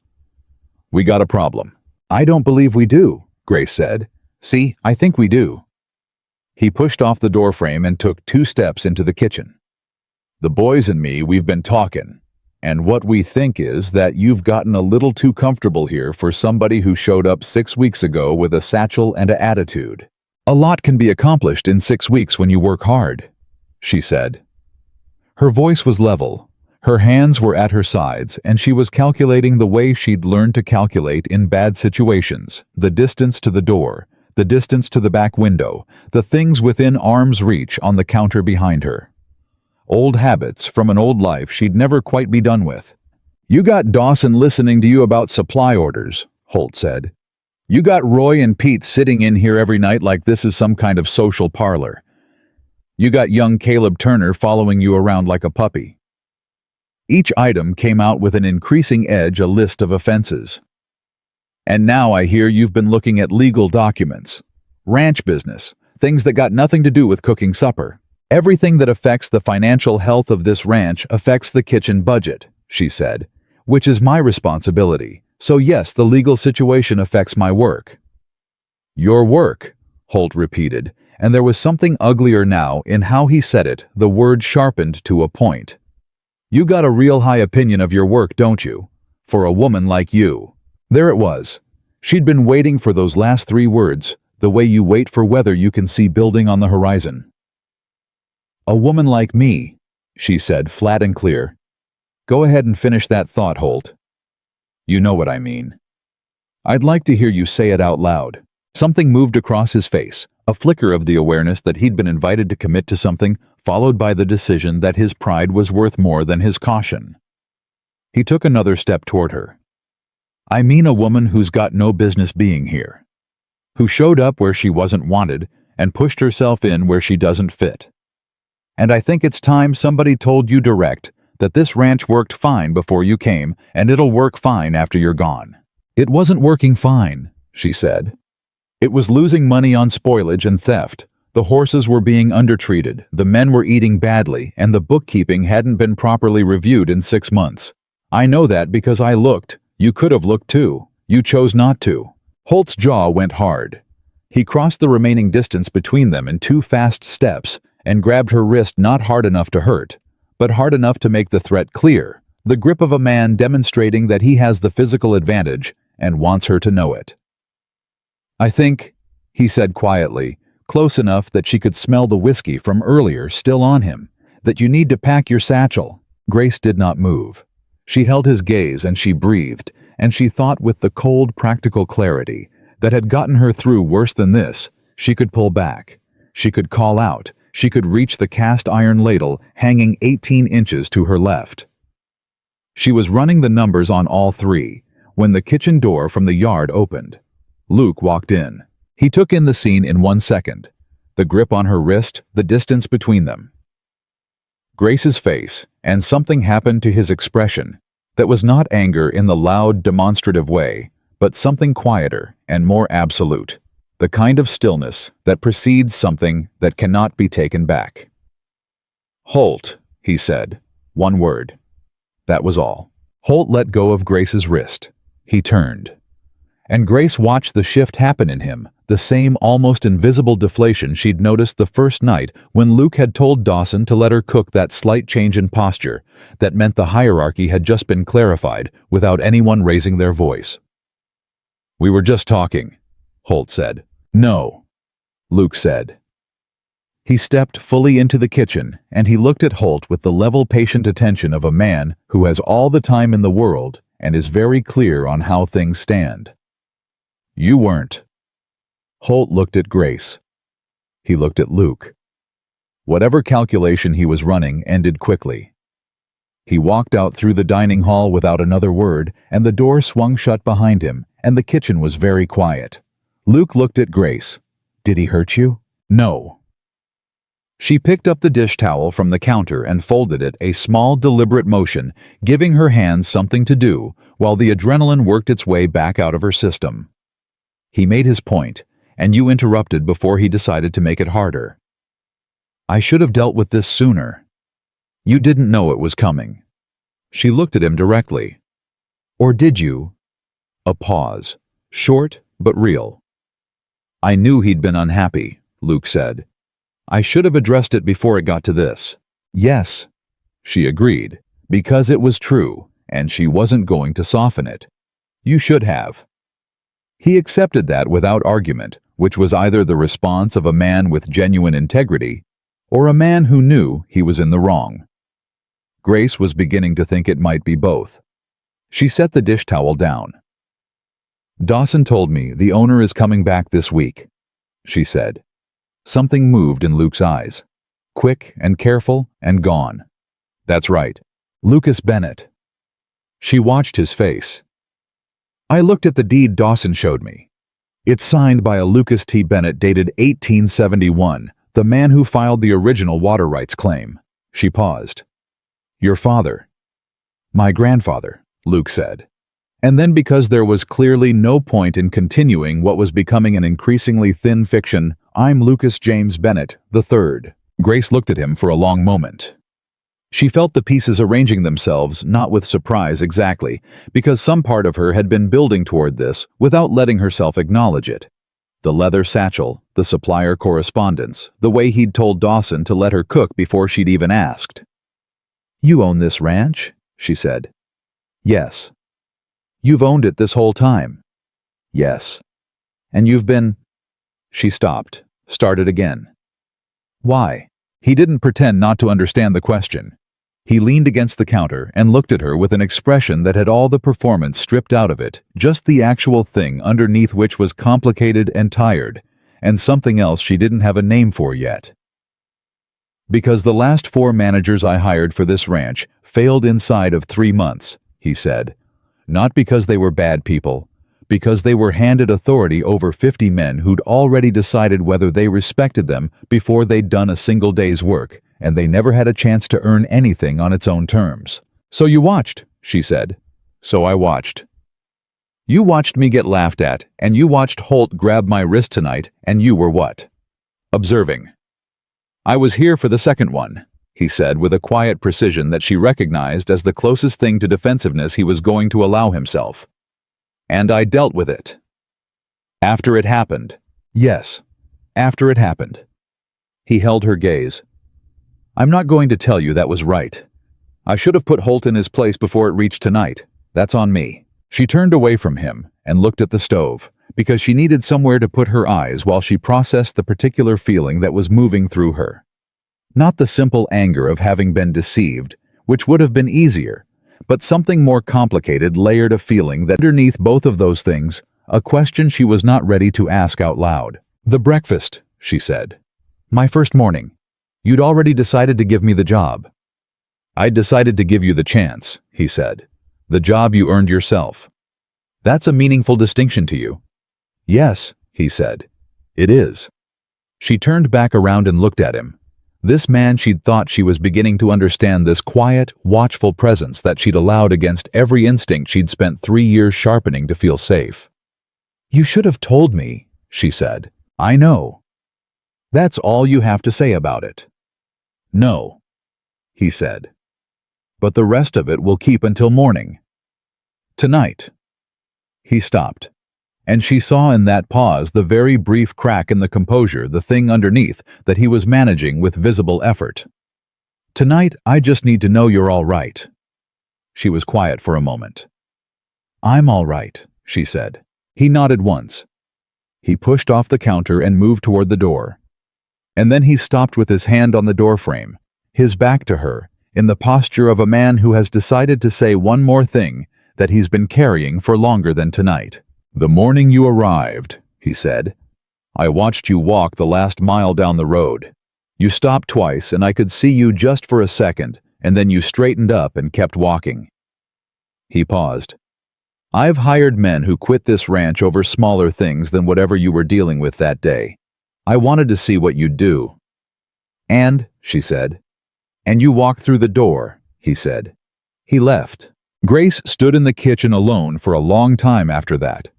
"We got a problem." "I don't believe we do," Grace said. "See, I think we do." He pushed off the doorframe and took 2 steps into the kitchen. "The boys and me, we've been talking. And what we think is that you've gotten a little too comfortable here for somebody who showed up 6 weeks ago with a satchel and an attitude. A lot can be accomplished in 6 weeks when you work hard," she said. Her voice was level. Her hands were at her sides, and she was calculating the way she'd learned to calculate in bad situations, the distance to the door, the distance to the back window, the things within arm's reach on the counter behind her. Old habits from an old life she'd never quite be done with. "You got Dawson listening to you about supply orders," Holt said. "You got Roy and Pete sitting in here every night like this is some kind of social parlor. You got young Caleb Turner following you around like a puppy." Each item came out with an increasing edge, a list of offenses. "And now I hear you've been looking at legal documents. Ranch business, things that got nothing to do with cooking supper. Everything that affects the financial health of this ranch affects the kitchen budget," she said, "which is my responsibility. So yes, the legal situation affects my work." "Your work," Holt repeated, and there was something uglier now in how he said it, the word sharpened to a point. "You got a real high opinion of your work, don't you? For a woman like you." There it was. She'd been waiting for those last 3 words, the way you wait for weather you can see building on the horizon. "A woman like me," she said flat and clear. "Go ahead and finish that thought, Holt." "You know what I mean." "I'd like to hear you say it out loud." Something moved across his face, a flicker of the awareness that he'd been invited to commit to something, followed by the decision that his pride was worth more than his caution. He took another step toward her. "I mean a woman who's got no business being here. Who showed up where she wasn't wanted and pushed herself in where she doesn't fit. And I think it's time somebody told you direct that this ranch worked fine before you came, and it'll work fine after you're gone." "It wasn't working fine," she said. "It was losing money on spoilage and theft. The horses were being undertreated, the men were eating badly, and the bookkeeping hadn't been properly reviewed in 6 months. I know that because I looked. You could have looked too. You chose not to." Holt's jaw went hard. He crossed the remaining distance between them in 2 fast steps and grabbed her wrist, not hard enough to hurt, but hard enough to make the threat clear, the grip of a man demonstrating that he has the physical advantage and wants her to know it. "I think," he said quietly, close enough that she could smell the whiskey from earlier still on him, "that you need to pack your satchel." Grace did not move. She held his gaze and she breathed, and she thought with the cold, practical clarity that had gotten her through worse than this. She could pull back. She could call out. She could reach the cast iron ladle hanging 18 inches to her left. She was running the numbers on all three when the kitchen door from the yard opened. Luke walked in. He took in the scene in 1 second. The grip on her wrist, the distance between them. Grace's face, and something happened to his expression that was not anger in the loud, demonstrative way, but something quieter and more absolute, the kind of stillness that precedes something that cannot be taken back. "Holt," he said. One word. That was all. Holt let go of Grace's wrist. He turned. And Grace watched the shift happen in him, the same almost invisible deflation she'd noticed the first night when Luke had told Dawson to let her cook that slight change in posture that meant the hierarchy had just been clarified without anyone raising their voice. "We were just talking," Holt said. "No," Luke said. He stepped fully into the kitchen, and he looked at Holt with the level, patient attention of a man who has all the time in the world and is very clear on how things stand. "You weren't." Holt looked at Grace. He looked at Luke. Whatever calculation he was running ended quickly. He walked out through the dining hall without another word, and the door swung shut behind him, and the kitchen was very quiet. Luke looked at Grace. "Did he hurt you?" "No." She picked up the dish towel from the counter and folded it, a small, deliberate motion, giving her hands something to do while the adrenaline worked its way back out of her system. "He made his point, and you interrupted before he decided to make it harder. I should have dealt with this sooner. You didn't know it was coming." She looked at him directly. "Or did you?" A pause, short but real. "I knew he'd been unhappy," Luke said. "I should have addressed it before it got to this." "Yes," she agreed, because it was true, and she wasn't going to soften it. "You should have." He accepted that without argument, which was either the response of a man with genuine integrity or a man who knew he was in the wrong. Grace was beginning to think it might be both. She set the dish towel down. "Dawson told me the owner is coming back this week," she said. Something moved in Luke's eyes. Quick and careful and gone. "That's right. Lucas Bennett." She watched his face. "I looked at the deed Dawson showed me. It's signed by a Lucas T. Bennett dated 1871, the man who filed the original water rights claim." She paused. "Your father." "My grandfather," Luke said. And then, because there was clearly no point in continuing what was becoming an increasingly thin fiction, "I'm Lucas James Bennett, III." Grace looked at him for a long moment. She felt the pieces arranging themselves, not with surprise exactly, because some part of her had been building toward this without letting herself acknowledge it. The leather satchel, the supplier correspondence, the way he'd told Dawson to let her cook before she'd even asked. "You own this ranch?" she said. "Yes." "You've owned it this whole time?" "Yes." "And you've been—" She stopped, started again. "Why?" He didn't pretend not to understand the question. He leaned against the counter and looked at her with an expression that had all the performance stripped out of it, just the actual thing underneath which was complicated and tired, and something else she didn't have a name for yet. "Because the last 4 managers I hired for this ranch failed inside of 3 months, he said. "Not because they were bad people, because they were handed authority over 50 men who'd already decided whether they respected them before they'd done a single day's work, and they never had a chance to earn anything on its own terms." "So you watched," she said. "So I watched." "You watched me get laughed at, and you watched Holt grab my wrist tonight, and you were what?" "Observing." "I was here for the second one," he said with a quiet precision that she recognized as the closest thing to defensiveness he was going to allow himself. "And I dealt with it." "After it happened." "Yes, after it happened." He held her gaze. "I'm not going to tell you that was right. I should have put Holt in his place before it reached tonight. That's on me. She turned away from him and looked at the stove, because she needed somewhere to put her eyes while she processed the particular feeling that was moving through her. Not the simple anger of having been deceived, which would have been easier, but something more complicated layered a feeling that underneath both of those things, a question she was not ready to ask out loud. "The breakfast," she said. "My first morning. You'd already decided to give me the job." "I'd decided to give you the chance," he said. "The job you earned yourself. That's a meaningful distinction to you." "Yes," he said. "It is." She turned back around and looked at him. This man she'd thought she was beginning to understand, this quiet, watchful presence that she'd allowed against every instinct she'd spent 3 years sharpening to feel safe. "You should have told me," she said. "I know." "That's all you have to say about it." "No," he said. "But the rest of it will keep until morning. Tonight." He stopped, and she saw in that pause the very brief crack in the composure, the thing underneath that he was managing with visible effort. "Tonight, I just need to know you're all right." She was quiet for a moment. "I'm all right," she said. He nodded once. He pushed off the counter and moved toward the door. And then he stopped with his hand on the doorframe, his back to her, in the posture of a man who has decided to say one more thing that he's been carrying for longer than tonight. "The morning you arrived," he said, "I watched you walk the last mile down the road. You stopped twice and I could see you just for a second, and then you straightened up and kept walking." He paused. "I've hired men who quit this ranch over smaller things than whatever you were dealing with that day. I wanted to see what you'd do." "And," she said. "And you walked through the door," he said. He left. Grace stood in the kitchen alone for a long time after that.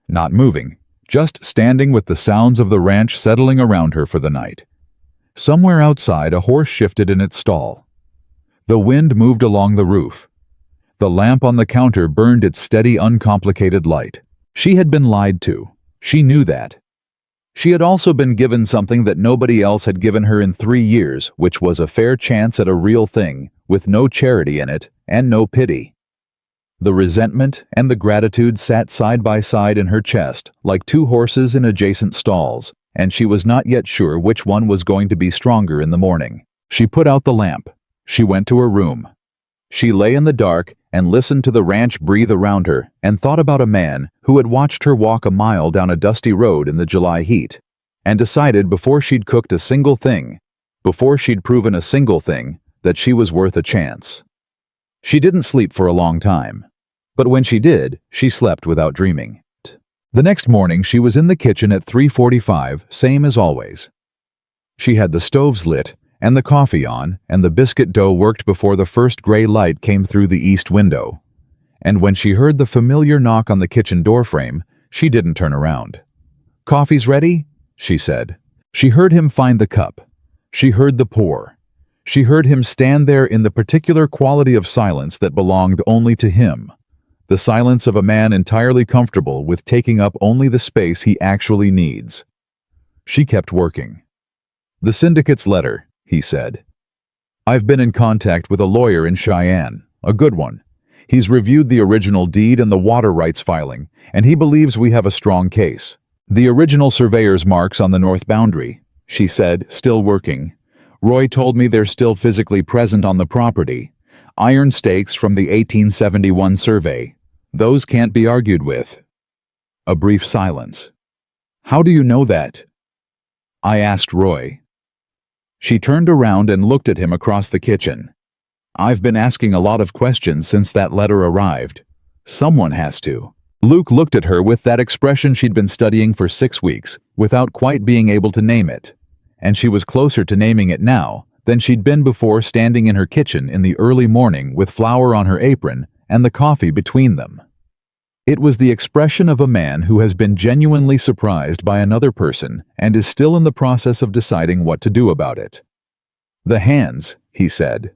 Not moving, just standing with the sounds of the ranch settling around her for the night. Somewhere outside, a horse shifted in its stall. The wind moved along the roof. The lamp on the counter burned its steady, uncomplicated light. She had been lied to. She knew that. She had also been given something that nobody else had given her in 3 years, which was a fair chance at a real thing, with no charity in it and no pity. The resentment and the gratitude sat side by side in her chest, like two horses in adjacent stalls, and she was not yet sure which one was going to be stronger in the morning. She put out the lamp. She went to her room. She lay in the dark and listened to the ranch breathe around her and thought about a man who had watched her walk a mile down a dusty road in the July heat, and decided before she'd cooked a single thing, before she'd proven a single thing, that she was worth a chance. She didn't sleep for a long time, but when she did, she slept without dreaming. The next morning she was in the kitchen at 3:45, same as always. She had the stoves lit and the coffee on, and the biscuit dough worked before the first gray light came through the east window. And when she heard the familiar knock on the kitchen doorframe, she didn't turn around. "Coffee's ready?" she said. She heard him find the cup. She heard the pour. She heard him stand there in the particular quality of silence that belonged only to him, the silence of a man entirely comfortable with taking up only the space he actually needs. She kept working. "The syndicate's letter," he said. "I've been in contact with a lawyer in Cheyenne, a good one. He's reviewed the original deed and the water rights filing, and he believes we have a strong case. The original surveyor's marks on the north boundary," she said, still working. "Roy told me they're still physically present on the property. Iron stakes from the 1871 survey. Those can't be argued with." A brief silence. "How do you know that?" "I asked Roy." She turned around and looked at him across the kitchen. "I've been asking a lot of questions since that letter arrived. Someone has to." Luke looked at her with that expression she'd been studying for 6 weeks, without quite being able to name it. And she was closer to naming it now than she'd been before, standing in her kitchen in the early morning with flour on her apron and the coffee between them. It was the expression of a man who has been genuinely surprised by another person and is still in the process of deciding what to do about it. "The hands," he said.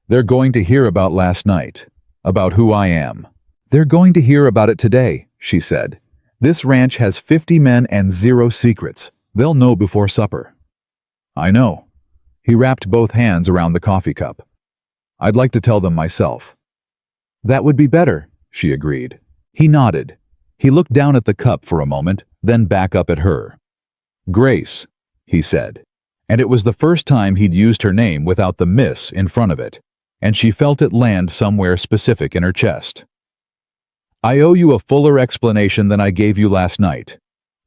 "They're going to hear about last night, about who I am." "They're going to hear about it today," she said. "This ranch has 50 men and 0 secrets. They'll know before supper." "I know." He wrapped both hands around the coffee cup. "I'd like to tell them myself." "That would be better," she agreed. He nodded. He looked down at the cup for a moment, then back up at her. "Grace," he said. And it was the first time he'd used her name without the miss in front of it, and she felt it land somewhere specific in her chest. "I owe you a fuller explanation than I gave you last night.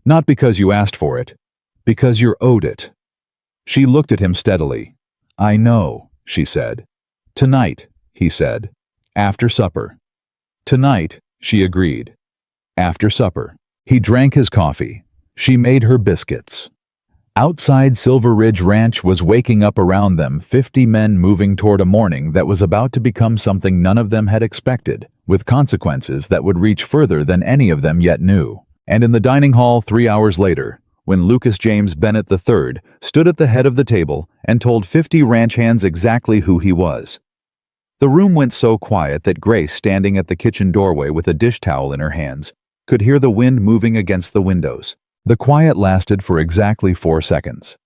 Not because you asked for it, because you're owed it." She looked at him steadily. "I know," she said. "Tonight," he said. "After supper." "Tonight," she agreed. "After supper." He drank his coffee. She made her biscuits. Outside Silver Ridge Ranch was waking up around them, 50 men moving toward a morning that was about to become something none of them had expected, with consequences that would reach further than any of them yet knew. And in the dining hall 3 hours later, when Lucas James Bennett III stood at the head of the table and told 50 ranch hands exactly who he was. The room went so quiet that Grace, standing at the kitchen doorway with a dish towel in her hands, could hear the wind moving against the windows. The quiet lasted for exactly 4 seconds.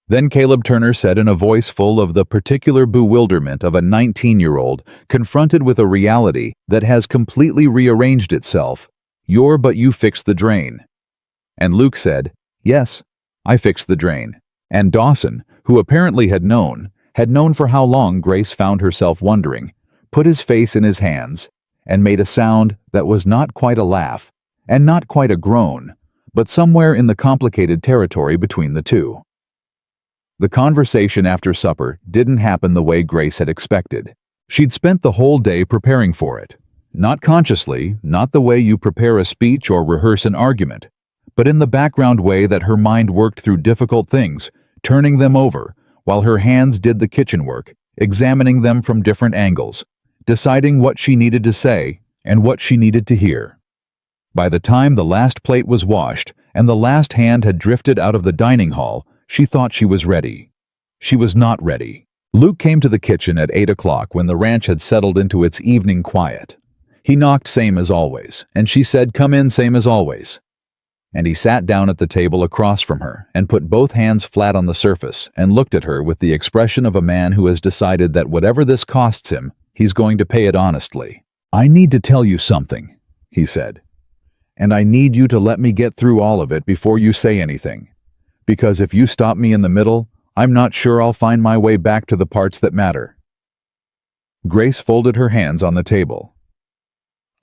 Then Caleb Turner said in a voice full of the particular bewilderment of a 19-year-old confronted with a reality that has completely rearranged itself, but you fixed the drain." And Luke said, "Yes, I fixed the drain." And Dawson, who apparently had known for how long Grace found herself wondering, put his face in his hands and made a sound that was not quite a laugh and not quite a groan, but somewhere in the complicated territory between the two. The conversation after supper didn't happen the way Grace had expected. She'd spent the whole day preparing for it. Not consciously, not the way you prepare a speech or rehearse an argument, but in the background way that her mind worked through difficult things, turning them over, while her hands did the kitchen work, examining them from different angles, deciding what she needed to say and what she needed to hear. By the time the last plate was washed and the last hand had drifted out of the dining hall, she thought she was ready. She was not ready. Luke came to the kitchen at 8 o'clock when the ranch had settled into its evening quiet. He knocked same as always, and she said, "Come in, same as always." And he sat down at the table across from her and put both hands flat on the surface and looked at her with the expression of a man who has decided that whatever this costs him, he's going to pay it honestly. "I need to tell you something," he said. "And I need you to let me get through all of it before you say anything. Because if you stop me in the middle, I'm not sure I'll find my way back to the parts that matter." Grace folded her hands on the table.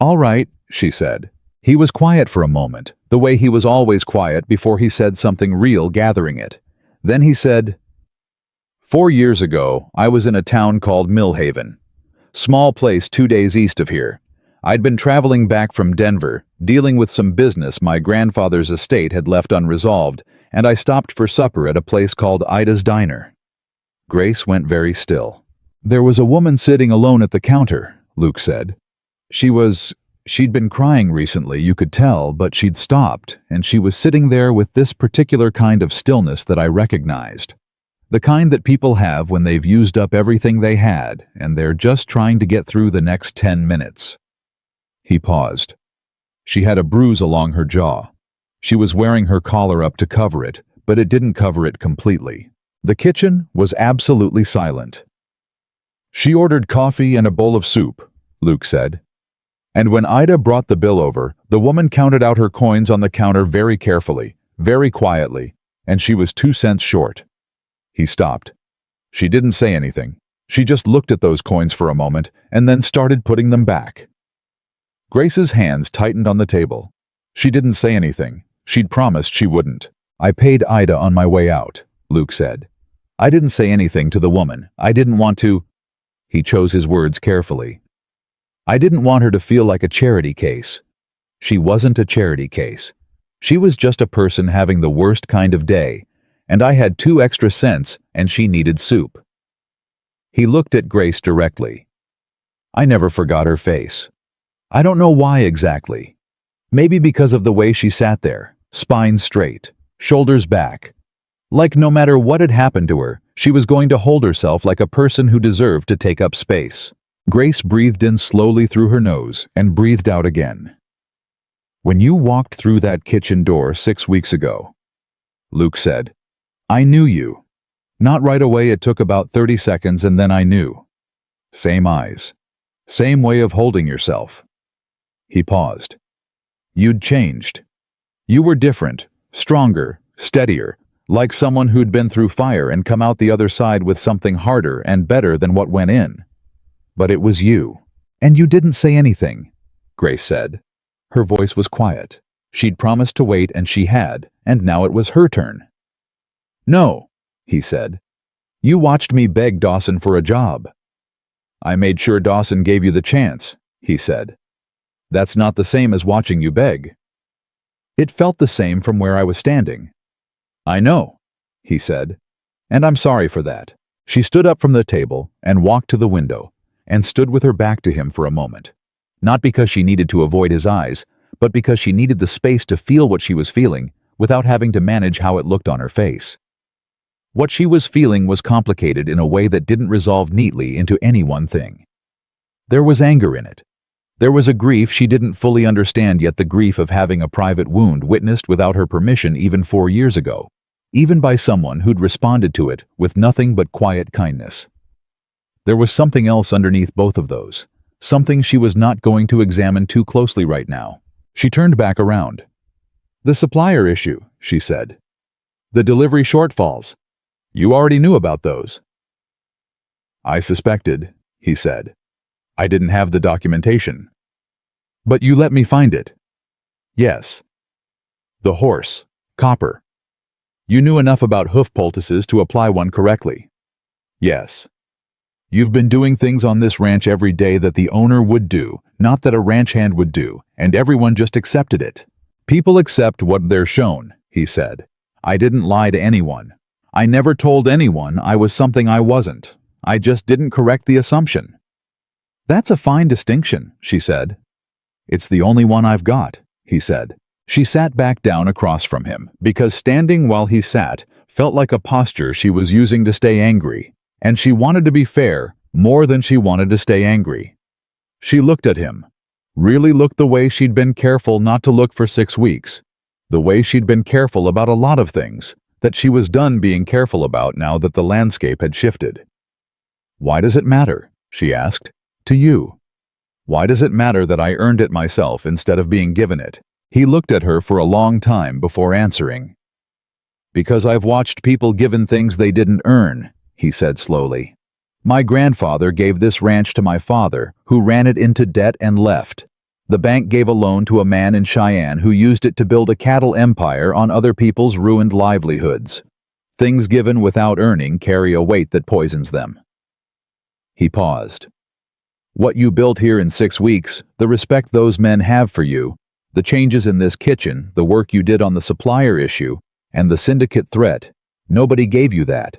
"All right," she said. He was quiet for a moment, the way he was always quiet before he said something real, gathering it. Then he said, "4 years ago, I was in a town called Millhaven. Small place 2 days east of here. I'd been traveling back from Denver, dealing with some business my grandfather's estate had left unresolved, and I stopped for supper at a place called Ida's Diner." Grace went very still. "There was a woman sitting alone at the counter," Luke said. She'd been crying recently, you could tell, but she'd stopped, and she was sitting there with this particular kind of stillness that I recognized. The kind that people have when they've used up everything they had, and they're just trying to get through the next 10 minutes. He paused. She had a bruise along her jaw. She was wearing her collar up to cover it, but it didn't cover it completely. The kitchen was absolutely silent. "She ordered coffee and a bowl of soup," Luke said. "And when Ida brought the bill over, the woman counted out her coins on the counter very carefully, very quietly, and she was 2 cents short." He stopped. She didn't say anything. She just looked at those coins for a moment and then started putting them back. Grace's hands tightened on the table. She didn't say anything. She'd promised she wouldn't. "I paid Ida on my way out," Luke said. "I didn't say anything to the woman. I didn't want to—" He chose his words carefully. "I didn't want her to feel like a charity case. She wasn't a charity case. She was just a person having the worst kind of day, and I had 2 extra cents and she needed soup." He looked at Grace directly. I never forgot her face. I don't know why exactly. Maybe because of the way she sat there, spine straight, shoulders back. Like no matter what had happened to her, she was going to hold herself like a person who deserved to take up space. Grace breathed in slowly through her nose and breathed out again. "When you walked through that kitchen door 6 weeks ago," Luke said, "I knew you. Not right away, it took about 30 seconds and then I knew. Same eyes. Same way of holding yourself. He paused. You'd changed. You were different, stronger, steadier, like someone who'd been through fire and come out the other side with something harder and better than what went in. But it was you. And you didn't say anything, Grace said. Her voice was quiet. She'd promised to wait and she had, and now it was her turn. No, he said. You watched me beg Dawson for a job. I made sure Dawson gave you the chance, he said. That's not the same as watching you beg. It felt the same from where I was standing. I know, he said, and I'm sorry for that. She stood up from the table and walked to the window and stood with her back to him for a moment, not because she needed to avoid his eyes, but because she needed the space to feel what she was feeling without having to manage how it looked on her face. What she was feeling was complicated in a way that didn't resolve neatly into any one thing. There was anger in it. There was a grief she didn't fully understand, yet the grief of having a private wound witnessed without her permission even 4 years ago, even by someone who'd responded to it with nothing but quiet kindness. There was something else underneath both of those, something she was not going to examine too closely right now. She turned back around. The supplier issue, she said. The delivery shortfalls. You already knew about those. I suspected, he said. I didn't have the documentation. But you let me find it. Yes. The horse, Copper. You knew enough about hoof poultices to apply one correctly. Yes. You've been doing things on this ranch every day that the owner would do, not that a ranch hand would do, and everyone just accepted it. People accept what they're shown, he said. I didn't lie to anyone. I never told anyone I was something I wasn't. I just didn't correct the assumption. That's a fine distinction, she said. It's the only one I've got, he said. She sat back down across from him, because standing while he sat felt like a posture she was using to stay angry, and she wanted to be fair more than she wanted to stay angry. She looked at him, really looked the way she'd been careful not to look for 6 weeks, the way she'd been careful about a lot of things that she was done being careful about now that the landscape had shifted. Why does it matter? She asked. To you. Why does it matter that I earned it myself instead of being given it? He looked at her for a long time before answering. Because I've watched people given things they didn't earn, he said slowly. My grandfather gave this ranch to my father, who ran it into debt and left. The bank gave a loan to a man in Cheyenne who used it to build a cattle empire on other people's ruined livelihoods. Things given without earning carry a weight that poisons them. He paused. What you built here in 6 weeks, the respect those men have for you, the changes in this kitchen, the work you did on the supplier issue, and the syndicate threat, nobody gave you that.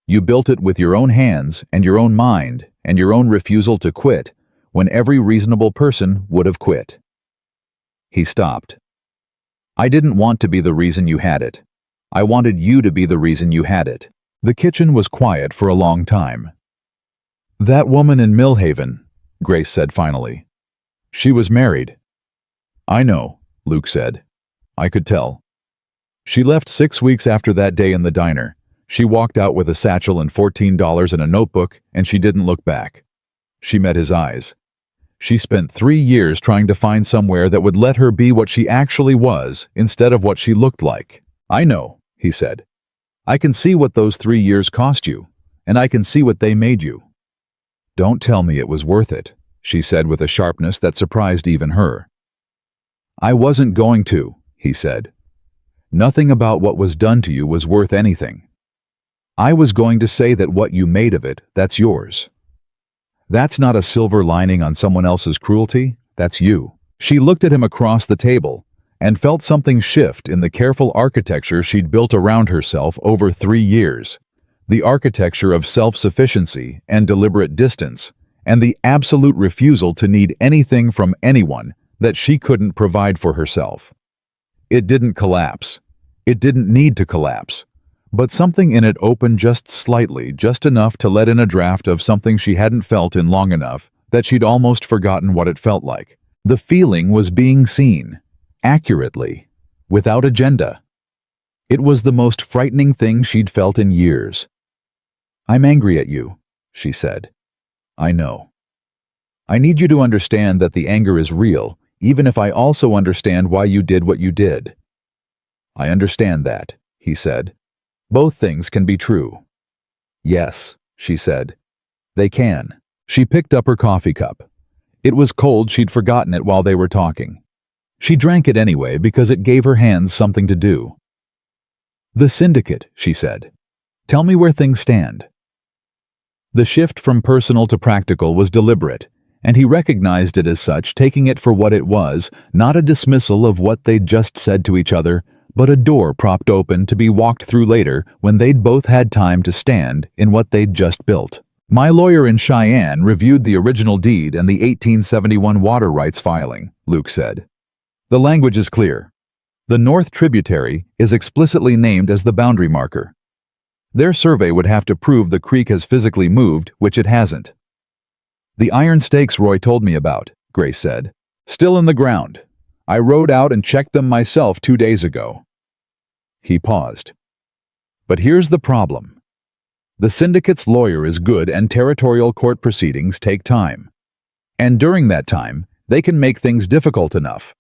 You built it with your own hands and your own mind and your own refusal to quit when every reasonable person would have quit. He stopped. I didn't want to be the reason you had it. I wanted you to be the reason you had it. The kitchen was quiet for a long time. That woman in Millhaven, Grace said finally. She was married. I know, Luke said. I could tell. She left 6 weeks after that day in the diner. She walked out with a satchel and $14 in a notebook, and she didn't look back. She met his eyes. She spent 3 years trying to find somewhere that would let her be what she actually was instead of what she looked like. I know, he said. I can see what those 3 years cost you, and I can see what they made you. Don't tell me it was worth it, she said with a sharpness that surprised even her. I wasn't going to, he said. Nothing about what was done to you was worth anything. I was going to say that what you made of it, that's yours. That's not a silver lining on someone else's cruelty, that's you. She looked at him across the table and felt something shift in the careful architecture she'd built around herself over 3 years. The architecture of self-sufficiency and deliberate distance, and the absolute refusal to need anything from anyone that she couldn't provide for herself. It didn't collapse. It didn't need to collapse. But something in it opened just slightly, just enough to let in a draft of something she hadn't felt in long enough that she'd almost forgotten what it felt like. The feeling was being seen, accurately, without agenda. It was the most frightening thing she'd felt in years. I'm angry at you, she said. I know. I need you to understand that the anger is real, even if I also understand why you did what you did." "I understand that," he said. "Both things can be true." "Yes," she said. "They can." She picked up her coffee cup. It was cold, she'd forgotten it while they were talking. She drank it anyway because it gave her hands something to do. "The syndicate," she said. "Tell me where things stand." The shift from personal to practical was deliberate, and he recognized it as such, taking it for what it was, not a dismissal of what they'd just said to each other, but a door propped open to be walked through later when they'd both had time to stand in what they'd just built. "My lawyer in Cheyenne reviewed the original deed and the 1871 water rights filing," Luke said. "The language is clear. The North Tributary is explicitly named as the boundary marker. Their survey would have to prove the creek has physically moved, which it hasn't." "The iron stakes Roy told me about," Grace said. "Still in the ground. I rode out and checked them myself 2 days ago." He paused. "But here's the problem. The syndicate's lawyer is good and territorial court proceedings take time. And during that time, they can make things difficult enough.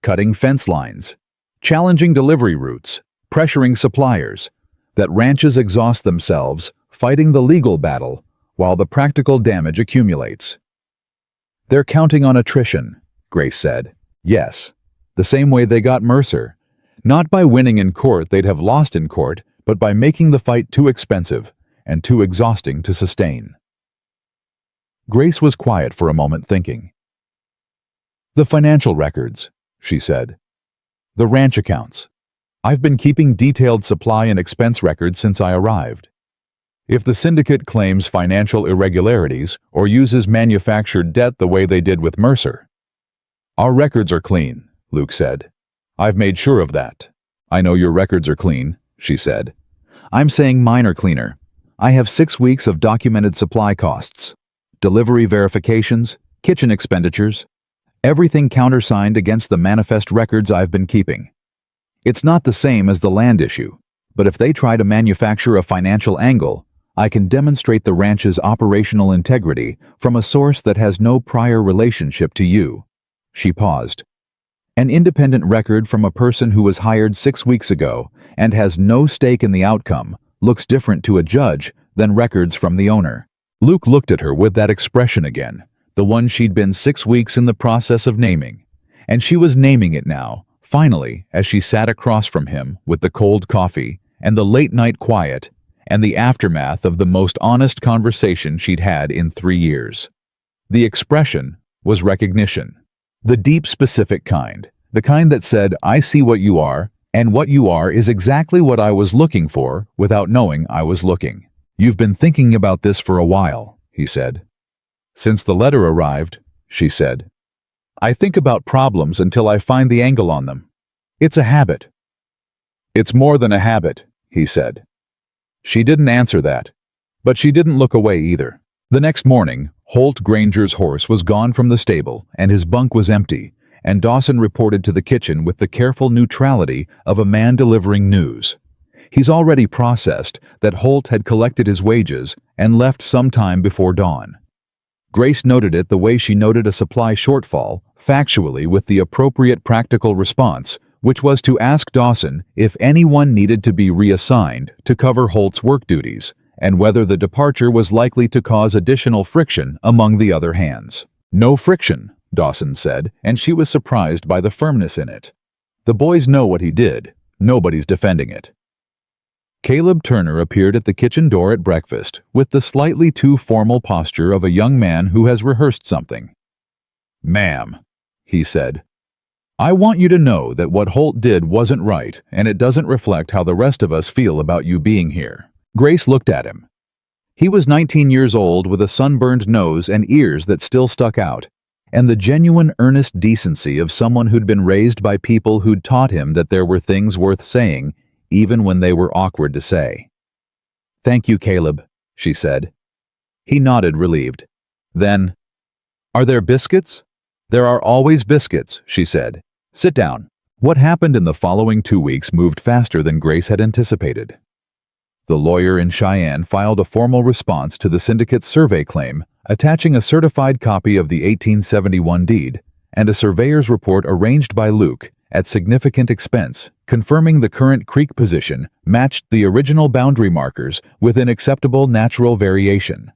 Cutting fence lines, challenging delivery routes, pressuring suppliers, that ranches exhaust themselves fighting the legal battle while the practical damage accumulates." "They're counting on attrition," Grace said. "Yes, the same way they got Mercer. Not by winning in court they'd have lost in court, but by making the fight too expensive and too exhausting to sustain." Grace was quiet for a moment, thinking. "The financial records," she said. "The ranch accounts. I've been keeping detailed supply and expense records since I arrived. If the syndicate claims financial irregularities or uses manufactured debt the way they did with Mercer—" "Our records are clean," Luke said. "I've made sure of that." "I know your records are clean," she said. "I'm saying mine are cleaner. I have 6 weeks of documented supply costs, delivery verifications, kitchen expenditures, everything countersigned against the manifest records I've been keeping. It's not the same as the land issue, but if they try to manufacture a financial angle, I can demonstrate the ranch's operational integrity from a source that has no prior relationship to you." She paused. "An independent record from a person who was hired 6 weeks ago and has no stake in the outcome looks different to a judge than records from the owner." Luke looked at her with that expression again, the one she'd been 6 weeks in the process of naming. And she was naming it now, finally, as she sat across from him with the cold coffee and the late-night quiet and the aftermath of the most honest conversation she'd had in 3 years. The expression was recognition. The deep, specific kind. The kind that said, "I see what you are, and what you are is exactly what I was looking for without knowing I was looking." "You've been thinking about this for a while," he said. "Since the letter arrived," she said. "I think about problems until I find the angle on them. It's a habit." "It's more than a habit," he said. She didn't answer that, but she didn't look away either. The next morning, Holt Granger's horse was gone from the stable and his bunk was empty, and Dawson reported to the kitchen with the careful neutrality of a man delivering news. He's already processed that Holt had collected his wages and left some time before dawn. Grace noted it the way she noted a supply shortfall, factually with the appropriate practical response, which was to ask Dawson if anyone needed to be reassigned to cover Holt's work duties, and whether the departure was likely to cause additional friction among the other hands. "No friction," Dawson said, and she was surprised by the firmness in it. "The boys know what he did. Nobody's defending it." Caleb Turner appeared at the kitchen door at breakfast with the slightly too formal posture of a young man who has rehearsed something. "Ma'am," he said, "I want you to know that what Holt did wasn't right, and it doesn't reflect how the rest of us feel about you being here." Grace looked at him. He was 19 years old with a sunburned nose and ears that still stuck out, and the genuine earnest decency of someone who'd been raised by people who'd taught him that there were things worth saying, even when they were awkward to say. "Thank you, Caleb," she said. He nodded, relieved. Then, "Are there biscuits?" "There are always biscuits," she said. "Sit down." What happened in the following 2 weeks moved faster than Grace had anticipated. The lawyer in Cheyenne filed a formal response to the syndicate's survey claim, attaching a certified copy of the 1871 deed, and a surveyor's report arranged by Luke at significant expense, confirming the current creek position matched the original boundary markers within acceptable natural variation.